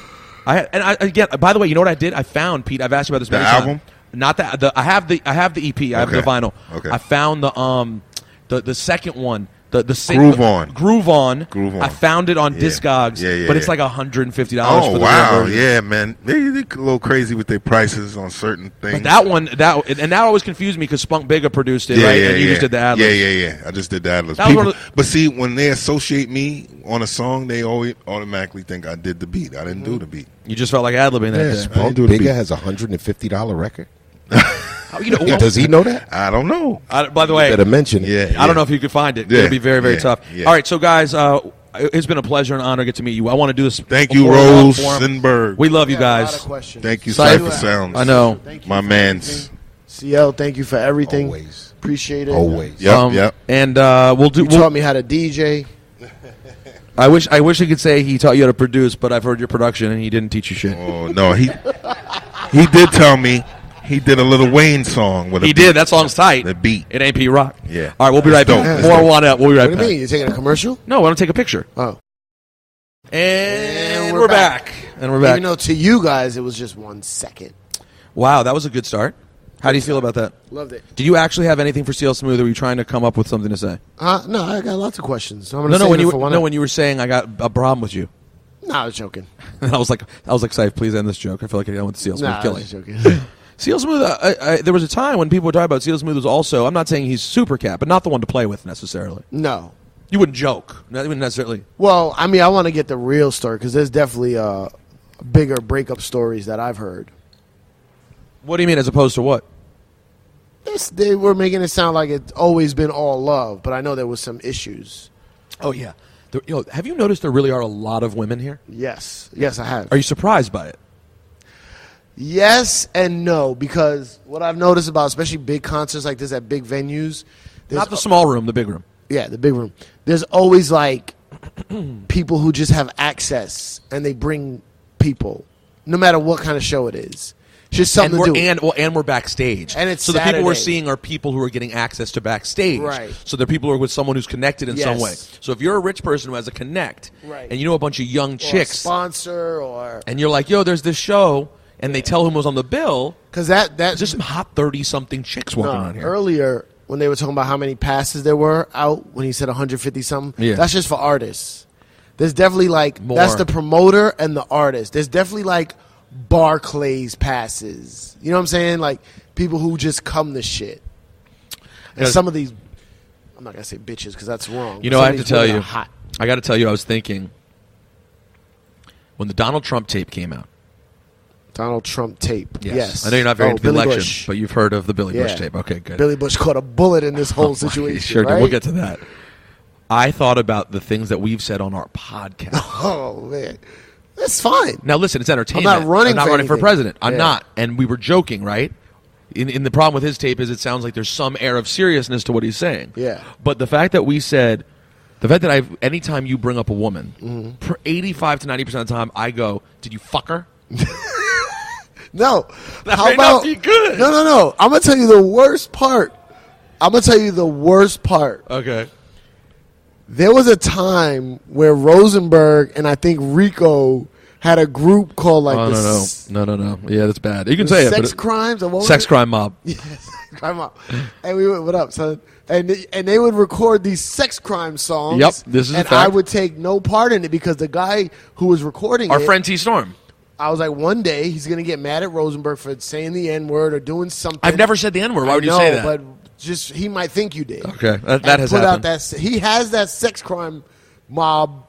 Again. By the way, you know what I did? I found Pete. I've asked you about this. The many times. album? Not that. I have the EP. I have the Okay. vinyl. Okay. I found the second one. The Groove On. Groove On. Groove On. I found it on Yeah. Discogs, Yeah, but it's yeah. like $150 Oh for the wow, real version. yeah, man. They're a little crazy with their prices on certain things. But that one, and that always confused me because Spunk Bigger produced it, right? And you just did the ad libs. Yeah. I just did the ad libs. That was one of But see, when they associate me on a song, they always automatically think I did the beat. I didn't do the beat. You just felt like ad libbing that Yeah, day. Spunk Spunk do the beat. Bigger has a $150 record. You know, Does he know that? I don't know. by the way, Better mention it. Yeah, I don't know if you could find it. Yeah, It'll be very, very yeah, tough. yeah. All right, so guys, it's been a pleasure and honor to get to meet you. I want to do this. Thank you, before we walk for 'em. Rosenberg. We love you Yeah, a lot guys. of questions. Thank you, Cipha. Cipha Sounds. I know. Thank you My for mans. everything. CL, thank you for everything. Always. Appreciate it. Always. Yep. And we'll do. You taught me how to DJ. I wish he could say he taught you how to produce, but I've heard your production and he didn't teach you shit. Oh no, he did tell me he did a little Wayne song with a He beat. did. That song's tight. The beat. It ain't P Rock. Yeah. All right, we'll be right That's back. dope. More That's one up. We'll be right What do back. you mean? You're taking a commercial? No, I want to take a picture. Oh. And we're back. And we're back. Even though to you guys it was just 1 second. Wow, that was a good start. How do you feel about that? Loved it. Did you actually have anything for CL Smooth, or were you trying to come up with something to say? No, I got lots of questions. So I'm No, gonna no. save When it you for one no, up. when you were saying I got a problem with you, No, I was joking. and I was like, Siph, please end this joke. I feel like I don't want the CL Smooth Nah, I killing. was just joking. CL Smooth. There was a time when people were talking about CL Smooth was also. I'm not saying he's super cat, but not the one to play with necessarily. No. You wouldn't joke. Not even necessarily. Well, I mean, I want to get the real story because there's definitely bigger breakup stories that I've heard. What do you mean, as opposed to what? They were making it sound like it's always been all love, but I know there was some issues. Oh yeah. Have you noticed there really are a lot of women here? Yes, I have. Are you surprised by it? Yes and no, because what I've noticed about especially big concerts like this at big venues, there's Not the small room, the big room. yeah, the big room. There's always like people who just have access and they bring people, no matter what kind of show it is. It's just something to do. And we're backstage. And it's so the people we're Saturday. seeing are people who are getting access to backstage. Right. So they're people who are with someone who's connected in some Yes. way. So if you're a rich person who has a connect, Right. and you know a bunch of young Or a chicks, sponsor or and you're like, yo, there's this show, and they tell whom was on the bill, because that there's just some hot 30-something chicks walking around here. earlier when they were talking about how many passes there were out when he said 150 something. Yeah. That's just for artists. There's definitely like More. that's the promoter and the artist. There's definitely like Barclays passes. You know what I'm saying? Like people who just come to shit. And Yes. some of these, I'm not gonna say bitches because that's wrong. You know, Some I of have to these tell women you, are hot. I got to tell you, I was thinking when the Donald Trump tape came out. Donald Trump tape. Yes. I know you're not very into the Billy election, Bush. but you've heard of the Billy Bush Yeah. tape. Okay, good. Billy Bush caught a bullet in this whole situation. Sure did. right? We'll get to that. I thought about the things that we've said on our podcast. Oh man, that's fine. Now, listen, it's entertainment. I'm not running I'm not for running for anything. president. I'm Yeah. not. And we were joking, right? In the problem with his tape is it sounds like there's some air of seriousness to what he's saying. Yeah. But the fact that we said, anytime you bring up a woman, Mm-hmm. for 85 to 90% of the time, I go, did you fuck her? No. That How may not be good. No. I'm gonna tell you the worst part. Okay. There was a time where Rosenberg and I think Rico had a group called like Oh, the no. Yeah, that's bad. You can say it. Sex but Crimes or what was Sex it? crime mob. Yes, crime up. And we went, what up, son? And they would record these sex crime songs. Yep, this is a and fact. I would take no part in it because the guy who was recording Our it, friend T Storm. I was like, one day he's gonna get mad at Rosenberg for saying the N word or doing something. I've never said the N word. Why I would you know, say that? But just he might think you did. Okay, that And has put happened. out he has that sex crime mob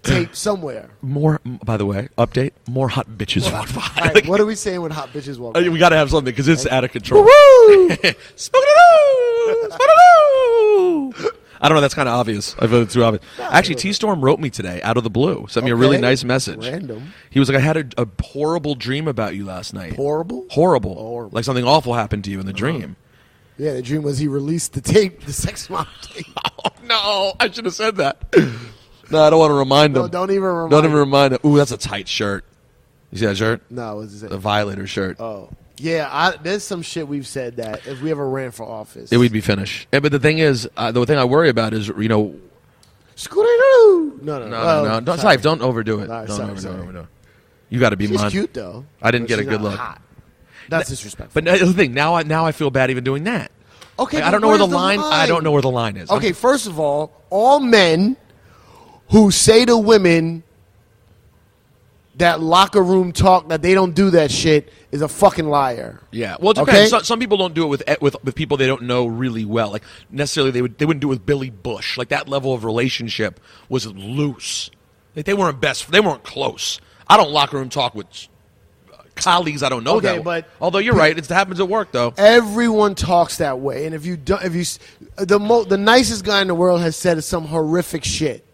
tape somewhere. More, by the way, update. More hot bitches walk by. All right, what are we saying when hot bitches walk? We got to have something because it's out of control. Woo! Spooky-doo! Spooky-doo! I don't know. That's kind of obvious. I feel it's too obvious. Actually, T Storm wrote me today out of the blue. Sent me a really Okay. nice message. Random. He was like, "I had a horrible dream about you last night. Horrible? Horrible. Horrible. Like something awful happened to you in the dream." Yeah, the dream was he released the tape, the Sex Mom tape. Oh, no, I should have said that. No, I don't want to remind him. No, don't even remind Don't even remind him. Ooh, that's a tight shirt. You see that shirt? No, what's it? The Violator shirt. Oh. Yeah, there's some shit we've said that if we ever ran for office. We'd be finished. But the thing is, the thing I worry about is, Scooty-doo! No. No. Don't, Ciph, don't overdo it. All right, Don't sorry, overdo it. sorry. Overdo it. You got to be She's mine. cute, though. I didn't But get a she's good not look. hot. That's disrespectful. But that's the thing. Now I feel bad even doing that. Okay, Like, but I don't know where the where's line. I don't know where the line is. Okay, first of all men who say to women that locker room talk that they don't do that shit is a fucking liar. Yeah. Well, it depends. Okay? Some people don't do it with people they don't know really well. Like necessarily they wouldn't do it with Billy Bush. Like that level of relationship was loose. Like they weren't close. I don't locker room talk with colleagues I don't know Okay, that. but although you're right, it happens at work though. Everyone talks that way, and the nicest guy in the world has said some horrific shit.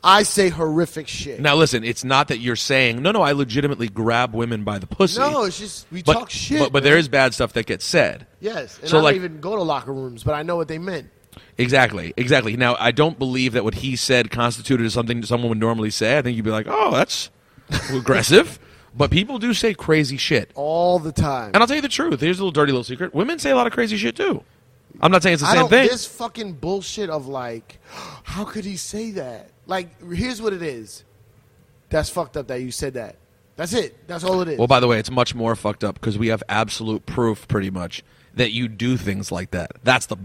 I say horrific shit. Now listen, it's not that you're saying no. I legitimately grab women by the pussy. No, it's just we talk shit. But there is bad stuff that gets said. Yes, and So, I don't like- even go to locker rooms, but I know what they meant. Exactly. Now I don't believe that what he said constituted something someone would normally say. I think you'd be like, oh, that's aggressive. But people do say crazy shit. All the time. And I'll tell you the truth. Here's a little dirty little secret. Women say a lot of crazy shit too. I'm not saying it's the same thing. This fucking bullshit of like, how could he say that? Like, here's what it is. That's fucked up that you said that. That's it. That's all it is. Well, by the way, it's much more fucked up because we have absolute proof, pretty much, that you do things like that. That's the.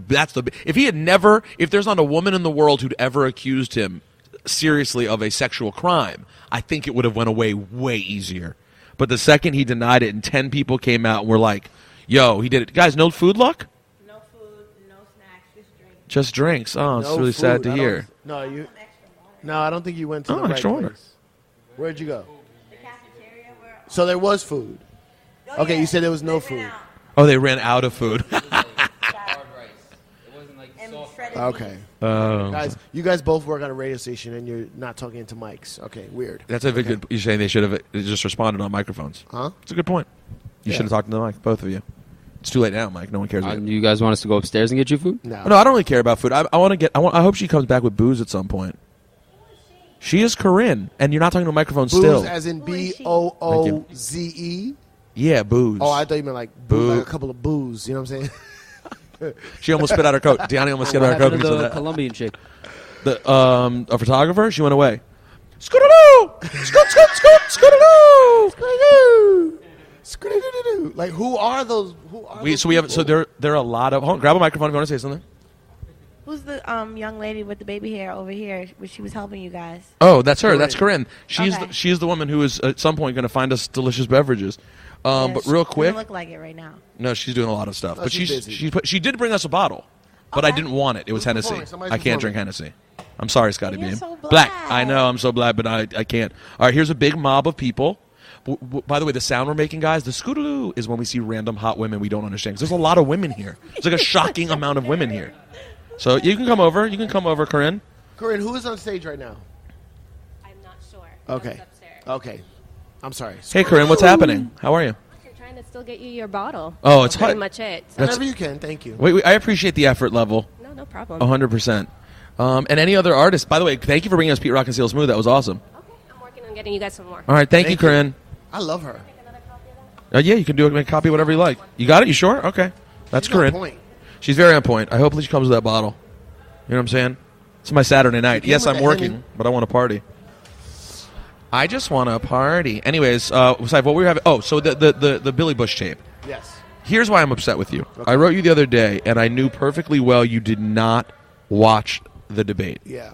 If there's not a woman in the world who'd ever accused him seriously of a sexual crime, I think it would have went away way easier. But the second he denied it and 10 people came out and were like, yo, he did it. Guys, no food luck? No food, no snacks, just drinks. Just drinks. Oh, it's No really sad food. to hear. No, I don't think you went to the right extra water. place. Where'd you go? The cafeteria where. So there was food. Oh, Okay, yeah, you said there was no they food. ran out. Oh, they ran out of food. And shredded Okay. Guys, you guys both work on a radio station and you're not talking into mics. Okay, weird. That's a good. You're saying they should have just responded on microphones. Huh? It's a good point. You Yeah. should have talked to the mic, both of you. It's too late now, Mike. No one cares. About You guys want us to go upstairs and get you food? No. No, I don't really care about food. I hope she comes back with booze at some point. She is Corinne, and you're not talking to a microphone Booze still. as in Who is she? BOOZE? Yeah, booze. Oh, I thought you meant like Boo. like a couple of booze. You know what I'm saying? She almost spit out her coat. Deanna almost spit What out her coat happened to because of the that. Colombian chick? A photographer. She went away. Scootaloo! Scootaloo! Scootaloo! Like, who are those? Who are those So people? there are a lot of. Hold on, grab a microphone if you want to say something. Who's the young lady with the baby hair over here? She was helping you guys. Oh, that's her. That's Corinne. She's Okay. she's the woman who is at some point going to find us delicious beverages. Yeah, But she real doesn't quick, look like it right now. no, she's doing a lot of stuff. Oh, But she's busy. she did bring us a bottle, but I Okay. didn't want it. It was Who's Hennessy. performing? Somebody's I can't drink performing. Hennessy. I'm sorry, Scotty You're Beam. so black. black. I know I'm so black, but I can't. All right, here's a big mob of people. By the way, the sound we're making, guys, the scootaloo is when we see random hot women we don't understand. 'Cause there's a lot of women here. There's like a shocking amount of women here. So you can come over. You can come over, Corinne. Corinne, who is on stage right now? I'm not sure. Okay. That's upstairs. Okay. I'm sorry. Hey, Corinne, what's happening? How are you? You're trying to still get you your bottle. Oh, it's pretty hot. much it. So That's- Whenever you can. Thank you. Wait, I appreciate the effort level. no problem. 100%. And any other artists, by the way, thank you for bringing us Pete Rock and Seal Smooth. That was awesome. Okay, I'm working on getting you guys some more. All right, thank you, Thank you. Corinne. I love her. Yeah, you can do it. Make a copy, whatever you like. You got it? You sure? Okay. That's She's on Corinne. point. She's very on point. I hope she comes with that bottle. You know what I'm saying? It's my Saturday night. came Yes, with I'm the working, Henny. but I want to party. I just want to party. Anyways, Siph, what we were having? Oh, so the Billy Bush tape. Yes. Here's why I'm upset with you. I wrote you the other day, and I knew perfectly well you did not watch the debate. Yeah.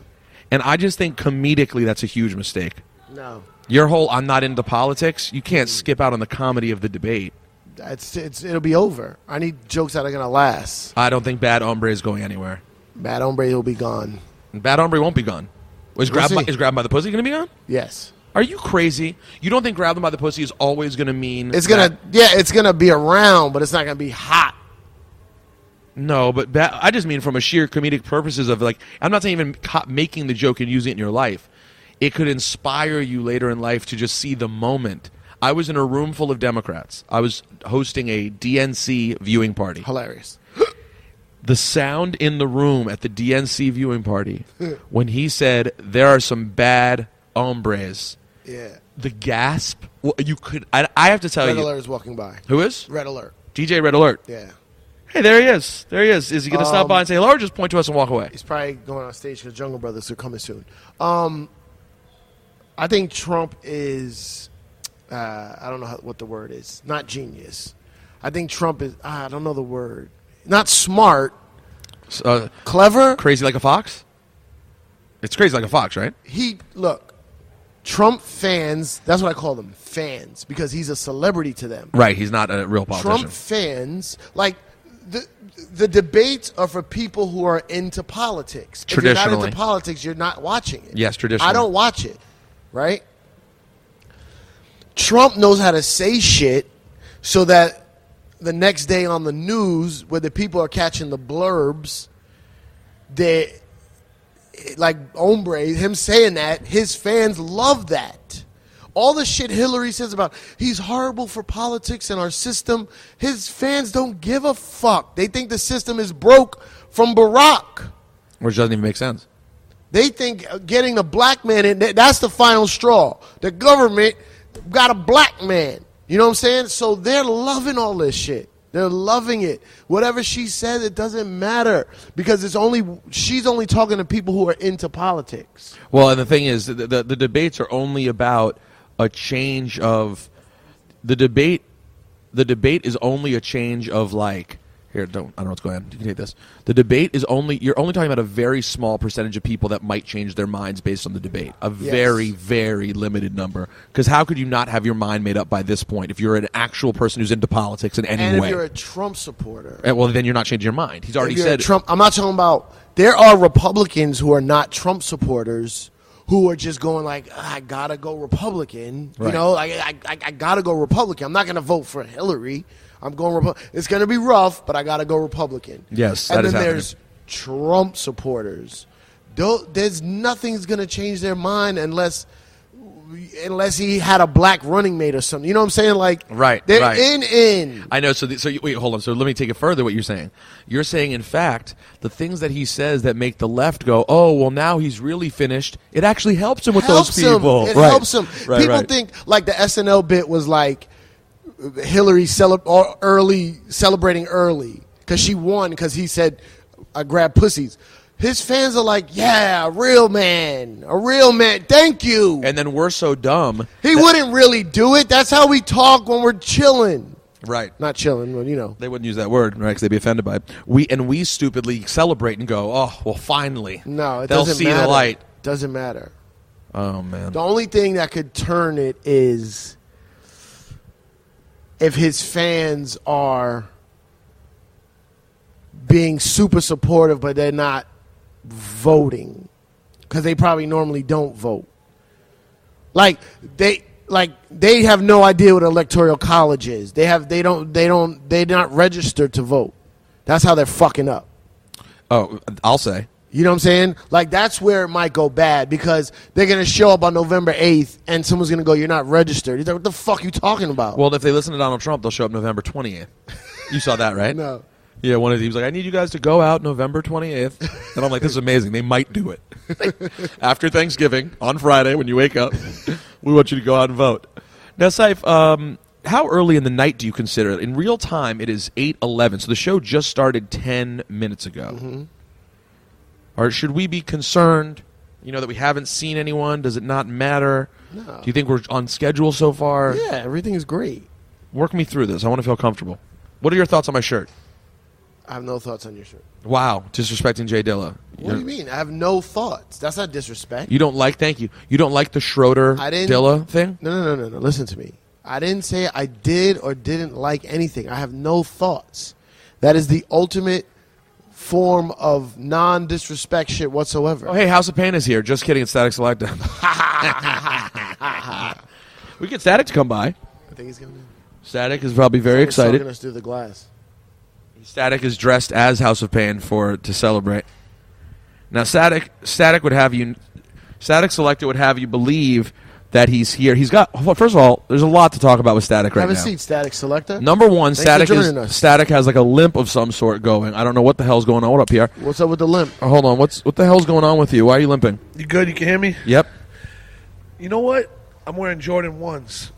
And I just think comedically that's a huge mistake. No. Your whole I'm not into politics, you can't skip out on the comedy of the debate. It'll be over. I need jokes that are gonna last. I don't think Bad Hombre is going anywhere. Bad Hombre will be gone. Bad Hombre won't be gone. Is We'll Grab see. by the Pussy going to be gone? Yes. Are you crazy? You don't think Grab Them by the Pussy is always going to mean It's gonna. Yeah, it's gonna be around, but it's not gonna be hot. No, but I just mean from a sheer comedic purposes of like, I'm not saying even making the joke and using it in your life. It could inspire you later in life to just see the moment. I was in a room full of Democrats. I was hosting a DNC viewing party. Hilarious. The sound in the room at the DNC viewing party when he said there are some bad hombres. Yeah. The gasp. Well, you could. I have to tell Red you. Alert is walking by. Who is? Red Alert. DJ Red Alert. Yeah. Hey, there he is. There he is. Is he going to stop by and say hello, or just point to us and walk away? He's probably going on stage because Jungle Brothers are coming soon. I think Trump is, I don't know what the word is. Not genius. I think Trump is, I don't know the word. Not smart. Clever. Crazy like a fox? It's crazy like a fox, right? Look, Trump fans, that's what I call them, fans, because he's a celebrity to them. Right, he's not a real politician. Trump fans, like, the debates are for people who are into politics. If you're not into politics, you're not watching it. Yes, traditionally. I don't watch it, right? Trump knows how to say shit so that the next day on the news, where the people are catching the blurbs, they, like hombre, him saying that, his fans love that. All the shit Hillary says about he's horrible for politics and our system, his fans don't give a fuck. They think the system is broke from Barack. Which doesn't even make sense. They think getting a black man in, that's the final straw. The government got a black man. You know what I'm saying? So they're loving all this shit. They're loving it. Whatever she says, it doesn't matter because she's only talking to people who are into politics. Well, and the thing is, the debates are only about a change of the debate. The debate is only a change of like here. I don't know what's going on. You can take this. The debate is you're only talking about a very small percentage of people that might change their minds based on the debate. Very, very limited number. Because how could you not have your mind made up by this point if you're an actual person who's into politics in any way? And if you're a Trump supporter, well, then you're not changing your mind. He's already said Trump. I'm not talking about. There are Republicans who are not Trump supporters, who are just going like, I gotta go Republican. Right. You know, I gotta go Republican. I'm not gonna vote for Hillary. I'm going Republican. It's gonna be rough, but I gotta go Republican. Yes, and that is then happening. There's Trump supporters. There's nothing's gonna change their mind unless he had a black running mate or something. You know what I'm saying? Like, right, they're right. in. I know. Wait, hold on. So let me take it further. What you're saying? You're saying, in fact, the things that he says that make the left go, oh, well, now he's really finished. It actually helps him with those people. It helps him. People think like the SNL bit was like Hillary celebrating early because she won because he said, I grabbed pussies. His fans are like, yeah, a real man. Thank you. And then we're so dumb. He wouldn't really do it. That's how we talk when we're chilling. Right. Not chilling, but you know. They wouldn't use that word, right, because they'd be offended by it. We stupidly celebrate and go, oh, well, finally. No, it they'll doesn't see matter. the light. Doesn't matter. Oh, man. The only thing that could turn it is if his fans are being super supportive, but they're not voting because they probably normally don't vote. They have no idea what electoral college is. They're not registered to vote. That's how they're fucking up. Oh, I'll say. You know what I'm saying? Like, that's where it might go bad because they're going to show up on November 8th and someone's going to go, you're not registered. He's like, what the fuck are you talking about? Well, if they listen to Donald Trump, they'll show up November 20th. You saw that, right? No. Yeah, he was like, I need you guys to go out November 28th. And I'm like, this is amazing. They might do it. After Thanksgiving, on Friday, when you wake up, we want you to go out and vote. Now, Ciph, how early in the night do you consider it? In real time, it is 8:11, so the show just started 10 minutes ago. Mm-hmm. Or should we be concerned, that we haven't seen anyone? Does it not matter? No. Do you think we're on schedule so far? Yeah, everything is great. Work me through this. I want to feel comfortable. What are your thoughts on my shirt? I have no thoughts on your shirt. Wow, disrespecting Jay Dilla. What do you mean? I have no thoughts. That's not disrespect. You don't like, thank you. You don't like the Schroeder Dilla thing? No. Listen to me. I didn't say I did or didn't like anything. I have no thoughts. That is the ultimate form of non-disrespect shit whatsoever. Oh, hey, House of Pain is here. Just kidding. It's Statik Selektah. We get Statik to come by. I think he's going to. Statik is probably very excited. He's us through the glass. Statik is dressed as House of Pain to celebrate. Now, Statik would have you. Statik Selektah would have you believe that he's here. He's got. Well, first of all, there's a lot to talk about with Statik right Have a now. seat, Statik Selektah. Number one, Thanks for joining us. Statik has like a limp of some sort going. I don't know what the hell's going on. What up, Pierre? What's up with the limp? Oh, hold on. What the hell's going on with you? Why are you limping? You good? You can hear me? Yep. You know what? I'm wearing Jordan 1s,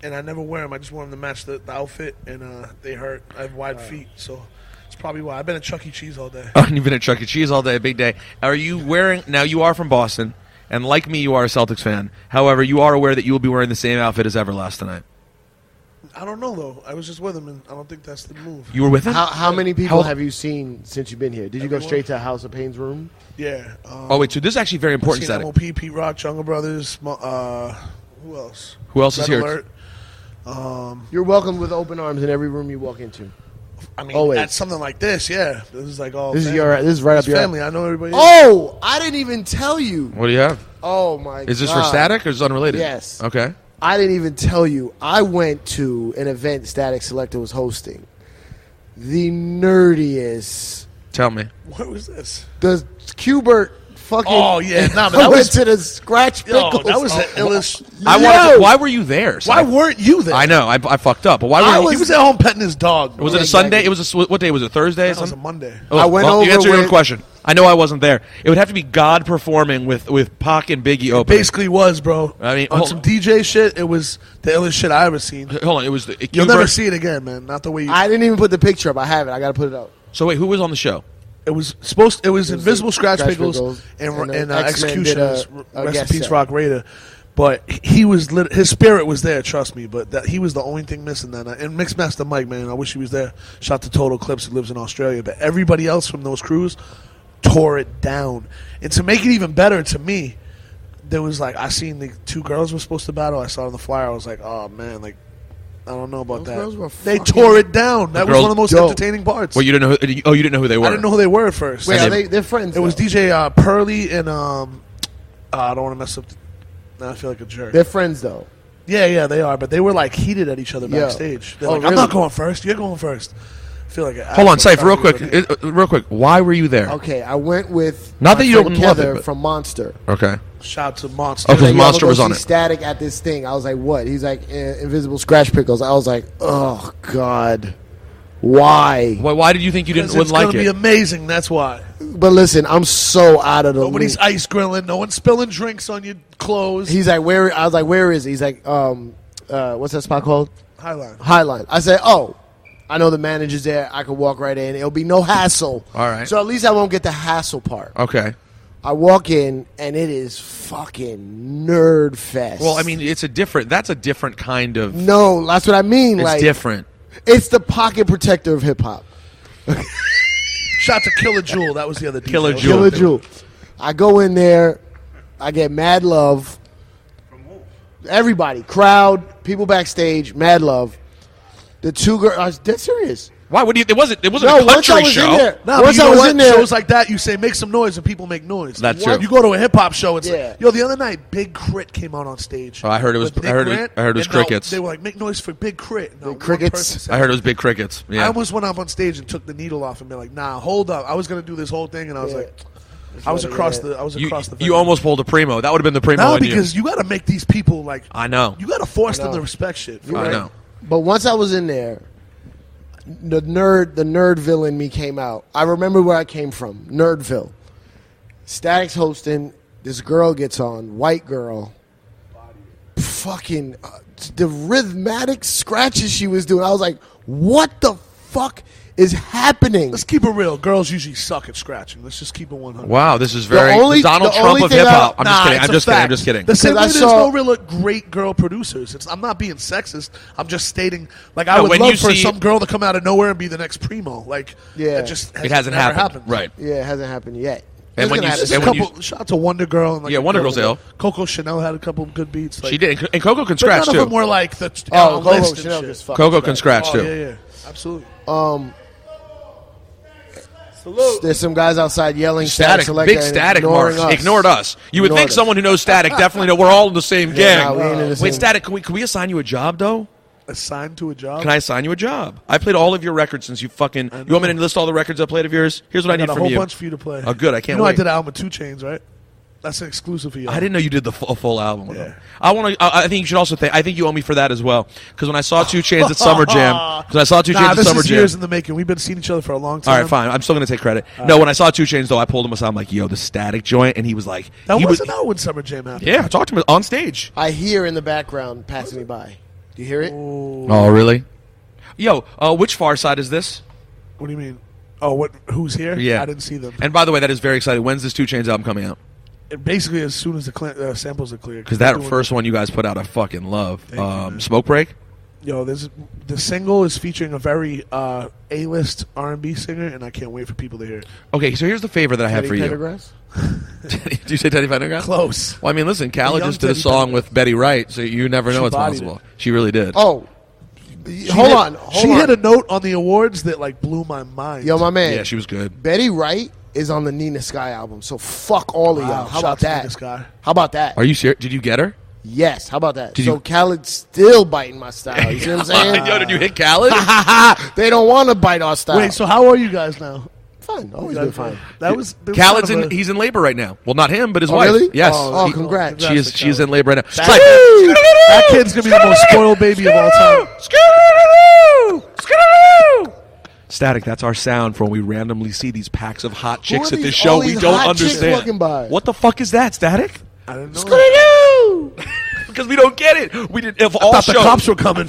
and I never wear them. I just wear them to match the outfit, and they hurt. I have wide feet, so it's probably why. I've been at Chuck E. Cheese all day. Oh, you've been at Chuck E. Cheese all day, a big day. Are you wearing... Now, you are from Boston, and like me, you are a Celtics fan. However, you are aware that you will be wearing the same outfit as Everlast tonight. I don't know, though. I was just with him, and I don't think that's the move. You were with him? How many people have you seen since you've been here? Did you go straight to House of Pain's room? Yeah. Oh, wait, so this is actually very important, I've Statik. seen MOP, Pete Rock, Jungle Brothers. Who else? Who else is Red here? Alert. You're welcome with open arms in every room you walk into. I mean, Always. at something like this, yeah. This is like all This is family. this is right up It's your family. I know everybody. Oh, I didn't even tell you. What do you have? Oh my god. Is this for Statik or is it unrelated? Yes. Okay. I didn't even tell you. I went to an event Statik Selektah was hosting. The nerdiest. Tell me. What was this? The Qbert fucking. Oh, yeah. Nah, but I that went was- to the scratch Yo, pickles. that was the illest. Why were you there? Why weren't you there? I know. I fucked up. But why were you? He was at home petting his dog. Was it a Sunday? It was what day was it? Thursday? That was a Monday. Oh, I went well, you over answer your own with- question. I know I wasn't there. It would have to be God performing with Pac and Biggie opening. Basically was, bro. I mean, on some DJ shit, it was the illest shit I ever seen. Hold on, it was the You'll never see it again, man. Not the way you. I didn't even put the picture up. I have it. I got to put it up. So wait, who was on the show? It was supposed. It was Invisible Scratch Scratch Pickles Pickles, and X-Men Executioners. did a Rest in guest peace, set. Rock Raider. But he was his spirit was there. Trust me. But he was the only thing missing that night. And Mixmaster Mike, man, I wish he was there. Shot to Total Clips. He lives in Australia. But everybody else from those crews tore it down. And to make it even better, to me, there was like I seen the two girls were supposed to battle. I saw it on the flyer. I was like, oh man, like. I don't know about Those girls were that. They fucking- tore it down. That was girls- one of the most Dope. entertaining parts. Well, you didn't know. You didn't know who they were. I didn't know who they were at first. Wait, And they're friends. It was though. DJ Pearly and I don't want to mess up. Now I feel like a jerk. They're friends though. Yeah, they are. But they were like heated at each other Yeah. backstage. They're Oh, like, I'm really? not going first. You're going first. I feel like. Hold on, Ciph, real quick. Why were you there? Okay, I went with Not my that you friend don't love it, Kether but- from Monster. Okay. Shout to Monster. Okay. Like, yo, Monster we'll was go on see it. Statik at this thing. I was like, what? He's like, Invisible Scratch Pickles. I was like, oh god, why? Why did you think you It's wouldn't going like to be it? amazing. That's why. But listen, I'm so out of the Nobody's loop. ice grilling. No one's spilling drinks on your clothes. He's like, where? I was like, where is he? He's like, what's that spot called? Highline. Highline. I said, oh, I know the manager's there. I could walk right in. It'll be no hassle. All right. So at least I won't get the hassle part. Okay. I walk in and it is fucking nerd fest. Well, I mean, that's a different kind of. no, that's what I mean. It's like, different. it's the pocket protector of hip hop. Shout to Killer Jewel. That was the other DJ. Killer Jewel. Killer Jewel. I go in there, I get mad love. Everybody, crowd, people backstage, mad love. The two girls, I was dead serious. Why? What do you? It wasn't a once I country was show. in there, No, once but you I know was what? in there, Shows like that, you say make some noise and people make noise. That's What? true. You go to a hip hop show, it's Yeah. like, yo, the other night, Big Crit came out on stage. Oh, I heard it was- with Nick I heard it- Grant, I heard it was and now crickets. They were like, make noise for Big Crit. No, one crickets? person said I heard it was big crickets. I Yeah. almost went up on stage and took the needle off and be like, nah, hold up. I was gonna do this whole thing, and I was Yeah. like, I was across the. I was You, across the. you venue. almost pulled a primo. That would have been the primo. No, in you. because you got to make these people like. I know. You got to force I them know. to respect shit. I know. but once I was in there, the nerdville in me came out. I remember where I came from, Nerdville. Statik's hosting. This girl gets on, white girl. Fucking the rhythmic scratches she was doing. I was like, what the fuck is happening? Let's keep it real. Girls usually suck at scratching. Let's just keep it 100. Wow, this is very only- Donald the Trump only of thing hip hop. I'm just Nah, kidding. it's I'm a just kidding. I'm fact. just kidding. The same way Because I there's saw- no real great girl producers. I'm not being sexist. I'm just stating, like, I No, would when love you for see- some girl to come out of nowhere and be the next primo. Like, Yeah. it just It hasn't never happened. Right. Yeah, it hasn't happened yet. And It's when gonna you- happen. There's and a when you- couple. Shout out to Wonder Girl. And like Yeah, Wonder Girl's ill. Coco Chanel had a couple of good beats. Like, She did. And Coco can But scratch none of them too. were like the Oh, Coco list and Chanel shit. just fucking Coco can scratch Oh, too. yeah, absolutely. There's some guys outside yelling Static, Selektah big and Static ignoring marks. us. Ignored us. You would Ignored think us. someone who knows Static definitely know we're all in the same gang. nah, we ain't in the Wait, same- Static, can we assign you a job though? Assigned to a job. Can I assign you a job? I played all of your records since you fucking. You want me to list all the records I played of yours? Here's what I got need a from whole you. bunch for you to play. Oh, good. I can't You know wait. I did an album with 2 Chainz, right? That's an exclusive for you. I didn't know you did the full album with Yeah. him. I think you should also think. I think you owe me for that as well. Because when I saw 2 Chainz at Summer Jam, this is years in the making. We've been seeing each other for a long time. All right, fine. I'm still going to take credit. No, when I saw 2 Chainz, though, I pulled him aside. I'm like, yo, the Statik joint. And he was like... That wasn't out when Summer Jam happened. Yeah, I talked to him on stage. I hear in the background passing me by. Do you hear it? Oh, really? Yo, which Far Side is this? What do you mean? Oh, what? Who's here? Yeah. I didn't see them. And by the way, that is very exciting. When's this 2 Chainz album coming out? Basically, as soon as the samples are clear. Because that first one you guys put out, I fucking love. Smoke Break? Yo, the single is featuring a very A-list R&B singer, and I can't wait for people to hear it. Okay, so here's the favor that I have Teddy for you. Pendergrass? Did you say Teddy Pendergrass? Close. Well, I mean, listen, Khaled young just did a Teddy song Pendergrass. with Betty Wright, so you never know She what's bodied possible. it. She really did. Oh, hold on. She hit a note on the awards that like blew my mind. Yo, my man. Yeah, she was good. Betty Wright is on the Nina Sky album, so fuck all of y'all. How Shout about out to that? Nina Sky. How about that? Are you serious? Did you get her? Yes. How about that? Did So you- Khaled's still biting my style. You see what I'm saying? Yo, did you hit Khaled? They don't want to bite our style. Wait, so how are you guys now? fine. Always You been guys- fine. That was Khaled's kind of he's in labor right now. Well, not him, but his Oh, wife. really? Yes. Oh, He- congrats. She's in labor right now. that kid's gonna be the most spoiled baby of all time. Static, that's our sound for when we randomly see these packs of hot chicks are at this these- show. all We these don't hot chicks understand. walking by? What the fuck is that, Static? I didn't know. That. Because we don't get it. We did. If all Thought the shows. cops were coming.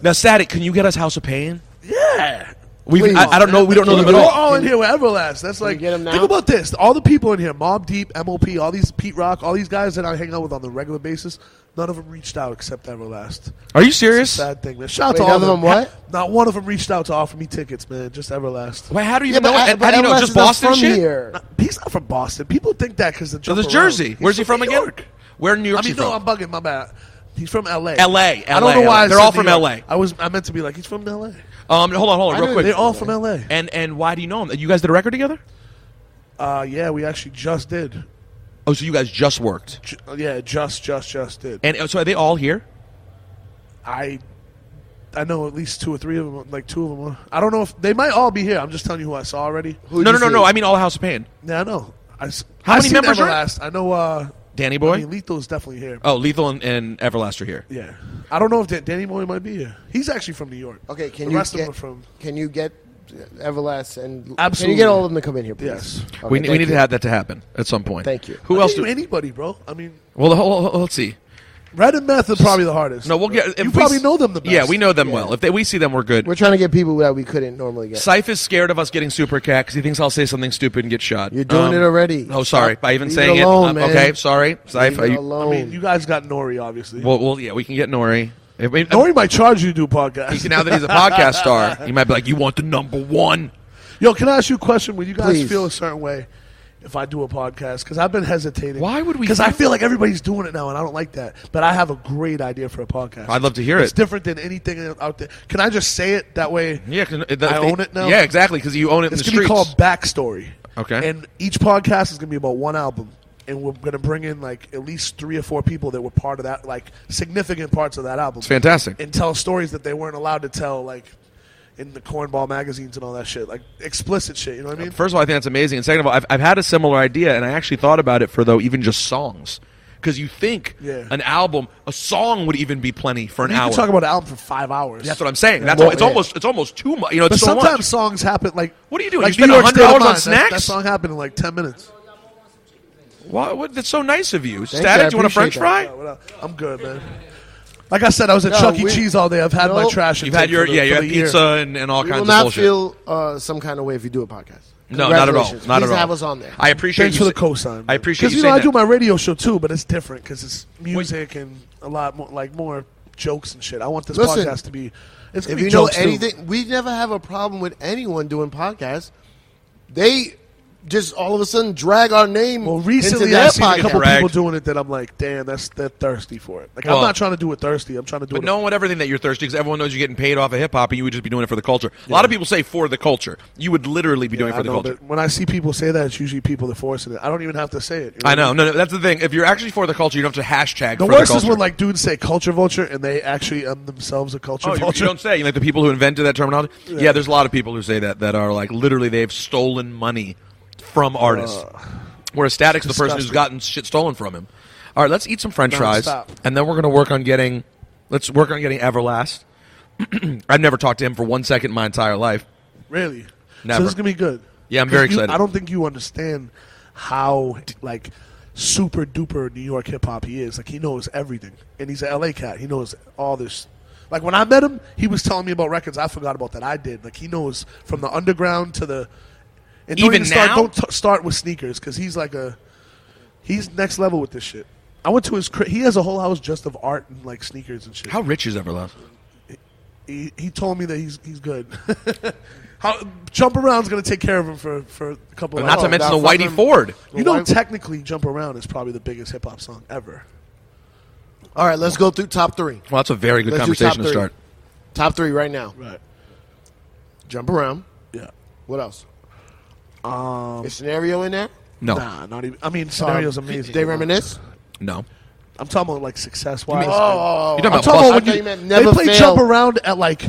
Now, Static, can you get us House of Pain? Yeah. Please. I don't know. We don't know them at We're all. all in here with Everlast. That's like, get 'em now? think about this. All the people in here, Mobb Deep, MOP, all these Pete Rock, all these guys that I hang out with on the regular basis, none of them reached out except Everlast. Are you serious? Sad thing, man. Shout out Wait, to all none of of them. them what? Not one of them reached out to offer me tickets, man. Just Everlast. Wait, how do you Yeah, even know? but How do you know? Everlast Just is not Boston from shit? here. He's not from Boston. People think that because the So jump there's around. Jersey. He's Where's he from New again? York. Where in New York? I mean, no, I'm bugging. My bad. He's from L.A. L.A. I don't know why. They're I all said from New York. L.A. I meant to be like, he's from L.A. Hold on, I real knew quick. They're all from L.A. And why do you know him? You guys did a record together? Yeah, we actually just did. Oh, so you guys just worked. Yeah, just did. And so are they all here? I know at least 2 or 3 of them. Like 2 of them. Are. I don't know if they might all be here. I'm just telling you who I saw already. No. I mean all House of Pain. Yeah, I know. How many members are- Everlast. I know. Danny Boy? I mean, Lethal's definitely here. Oh, Lethal and Everlast are here. Yeah, I don't know if Danny Boy might be here. He's actually from New York. Okay, can the you rest of get them are from? Can you get Everlast and Absolutely. Can you get all of them to come in here, please? Yes. Okay, we thank need you. to have that to happen at some point. Thank you. Who I'll else? give you anybody, bro. I mean, Well, let's see. Red and Meth are probably the hardest. No, we'll get. You probably know them the best. Yeah, we know them well. If we see them, we're good. We're trying to get people that we couldn't normally get. Ciph is scared of us getting super cat because he thinks I'll say something stupid and get shot. You're doing it already. Oh, sorry. By even Leave saying it alone, man. Okay, sorry. Ciph, Leave are it you? alone. I mean, you guys got Nori, obviously. Well, yeah, we can get Nori. Nori might charge you to do a podcast. Now that he's a podcast star, he might be like, "You want the #1?" Yo, can I ask you a question? Would you guys Please. feel a certain way if I do a podcast? Because I've been hesitating. Why would we Because feel- I feel like everybody's doing it now, and I don't like that. But I have a great idea for a podcast. I'd love to hear It's it. different than anything out there. Can I just say it that way? Yeah, I own it now? Yeah, exactly, because you own it in It's the going to be streets. called Backstory. Okay. And each podcast is going to be about one album. And we're going to bring in like at least 3 or 4 people that were part of that, like significant parts of that album. It's fantastic. And tell stories that they weren't allowed to tell, like in the cornball magazines and all that shit, like explicit shit. You know what I mean? First of all, I think that's amazing. And second of all, I've had a similar idea, and I actually thought about it for even just songs. Because you think an album, a song would even be plenty for an You hour. can talk about an album for 5 hours. That's what I'm saying. That's Well, it's yeah. almost too much. You know, it's But so sometimes much. songs happen like. What are you doing? Like You spend New York State of $100 on Mind. snacks? That song happened in like 10 minutes. What? That's so nice of you. you, Static, I do you want a French appreciate that. fry? What up? I'm good, man. Like I said, I was at No, Chuck E. we- Cheese all day. I've had my No. trash. You've had your intake for you the had year. pizza and all We will kinds of not bullshit. feel some kind of way if you do a podcast. No, not at all. Congratulations. Not Please at all. have us on there. I appreciate Thanks you for the sa- cosign. I appreciate because you you know saying I do that. my radio show too, but it's different because it's music and a lot more more jokes and shit. I want this Listen, podcast to be. It's gonna If be you know jokes, too. anything, we never have a problem with anyone doing podcasts. They just all of a sudden drag our name. Well, into recently their I've seen a couple podcast. people doing it that I'm like, damn, they're thirsty for it. Like Well, I'm not trying to do it thirsty. I'm trying to do But it. no one would ever think that you're thirsty because everyone knows you're getting paid off of hip hop and you would just be doing it for the culture. A lot of people say for the culture. You would literally be doing it for I the know, culture. but when I see people say that, it's usually people that forcing it. I don't even have to say it. You I what know. mean? No, that's the thing. If you're actually for the culture, you don't have to hashtag The for worst the is culture. when like dudes say culture vulture and they actually themselves a culture Oh, you vulture. don't say. Like the people who invented that terminology? Yeah, there's a lot of people who say that are like literally they've stolen money from artists. Whereas Statik's the person who's disgusting. gotten shit stolen from him. All right, let's eat some French fries, Non-stop. and then we're going to work on getting. Let's work on getting Everlast. I've never talked to him for 1 second in my entire life. Really? Never. So this is gonna be good. Yeah, I'm very 'Cause excited. I don't think you understand how like super duper New York hip hop he is. Like he knows everything, and he's an LA cat. He knows all this. Like when I met him, he was telling me about records I forgot about that I did. Like he knows from the underground to the. And Even now? Don't start with sneakers because he's like he's next level with this shit. I went to his crib. He has a whole house just of art and like sneakers and shit. How rich is Everlast? He told me that he's good. Jump Around's gonna take care of him for a couple. Not to mention the that Whitey fucking- Ford. You know, technically, Jump Around is probably the biggest hip hop song ever. All right, let's go through top 3. Well, that's a very good Let's do conversation top to 3. start. Top 3 right now. Right. Jump Around. Yeah. What else? Is Scenario in there? No, Nah, not even. I mean, Scenario's amazing. They reminisce? no. I'm talking about like success-wise. You're I'm talking about talking about I when thought you, you meant they never play fail. Jump Around at like.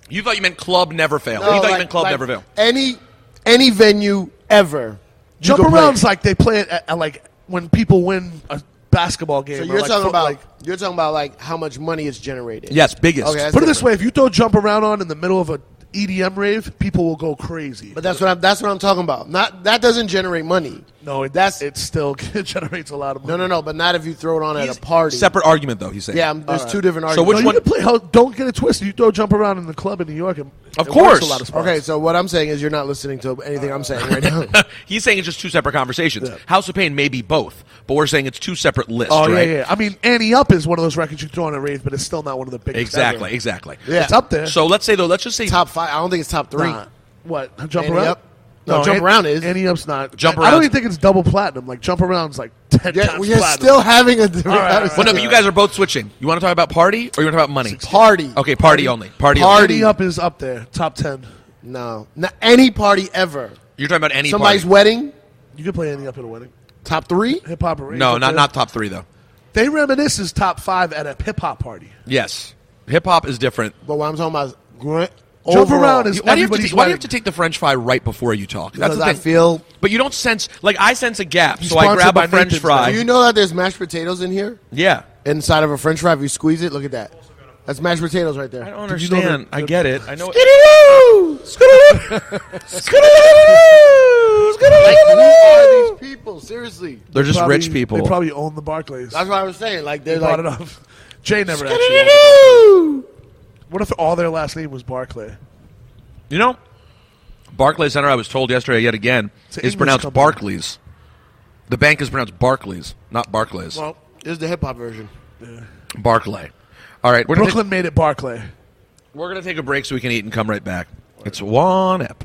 You thought you meant Club Never Fail. No, you thought you like- meant Club like Never Fail. Any venue ever. you Jump can play Around's it. like they play it at like when people win a basketball game. So or you're like talking about like, you're talking about like how much money is generated. Yes, biggest. Okay, that's put it this different. way: if you throw Jump Around on in the middle of a EDM rave, people will go crazy. But that's what I'm talking about. Not that doesn't generate money. No, it still generates a lot of money. No. But not if you throw it on at a party. Separate argument, though, he's saying. Yeah, there's two different So arguments. which No, you one- can play. Don't get it twisted. You throw Jump Around in the club in New York. Of it course. works a lot of spots. Okay, so what I'm saying is you're not listening to anything I'm saying right now. He's saying it's just two separate conversations. Yeah. House of Pain may be both, but we're saying it's two separate lists, Oh right? yeah. I mean, Annie Up is one of those records you throw on a rave, but it's still not one of the biggest. Exactly, ever. exactly. Yeah. It's up there. So let's just say Top 5. I don't think it's top 3. Nah. What? Jump Annie Around? Up? No, Jump Around is. Annie Up's not. Jump I don't Around's- even think it's double platinum. Like Jump Around's like 10 Yeah, times we are platinum. still having a different All right. conversation. Well, no, but you guys are both switching. You want to talk about party or you want to talk about money? Party. Okay, party only. Party Party. Annie Up is up there, top 10. No. Not any party ever. You're talking about any Somebody's party. wedding, You can play Annie Up at a wedding. top 3? Hip hop or rave. No, up not there. not top 3 though. They Reminisce is top 5 at a hip hop party. Yes, hip hop is different. But what I'm talking about is Jump overall. Around is Why do you have to everybody's take, why do you have wedding. to take the French fry right before you talk? That's Because the I thing. feel. But you don't sense I sense a gap, He's so I sponsored grab by a French Nathan's fry. Do you know that there's mashed potatoes in here? Yeah, Inside of a French fry, if you squeeze it, look at that. That's mashed potatoes right there. I don't Did you know understand. that- I get it. I know. Like, who are these people? Seriously. They're just Probably- rich people. They probably own the Barclays. That's what I was saying. Like, They they're bought like. it off. Jay never actually owned it. What if all their last name was Barclay? You know, Barclays Center, I was told yesterday yet again, It's an is English pronounced company. Barclays. The bank is pronounced Barclays, not Barclays. Well, this is the hip hop version. Barclay. All right, we're gonna Brooklyn made it Barclay. take a break so we can eat and come right back. It's one ep.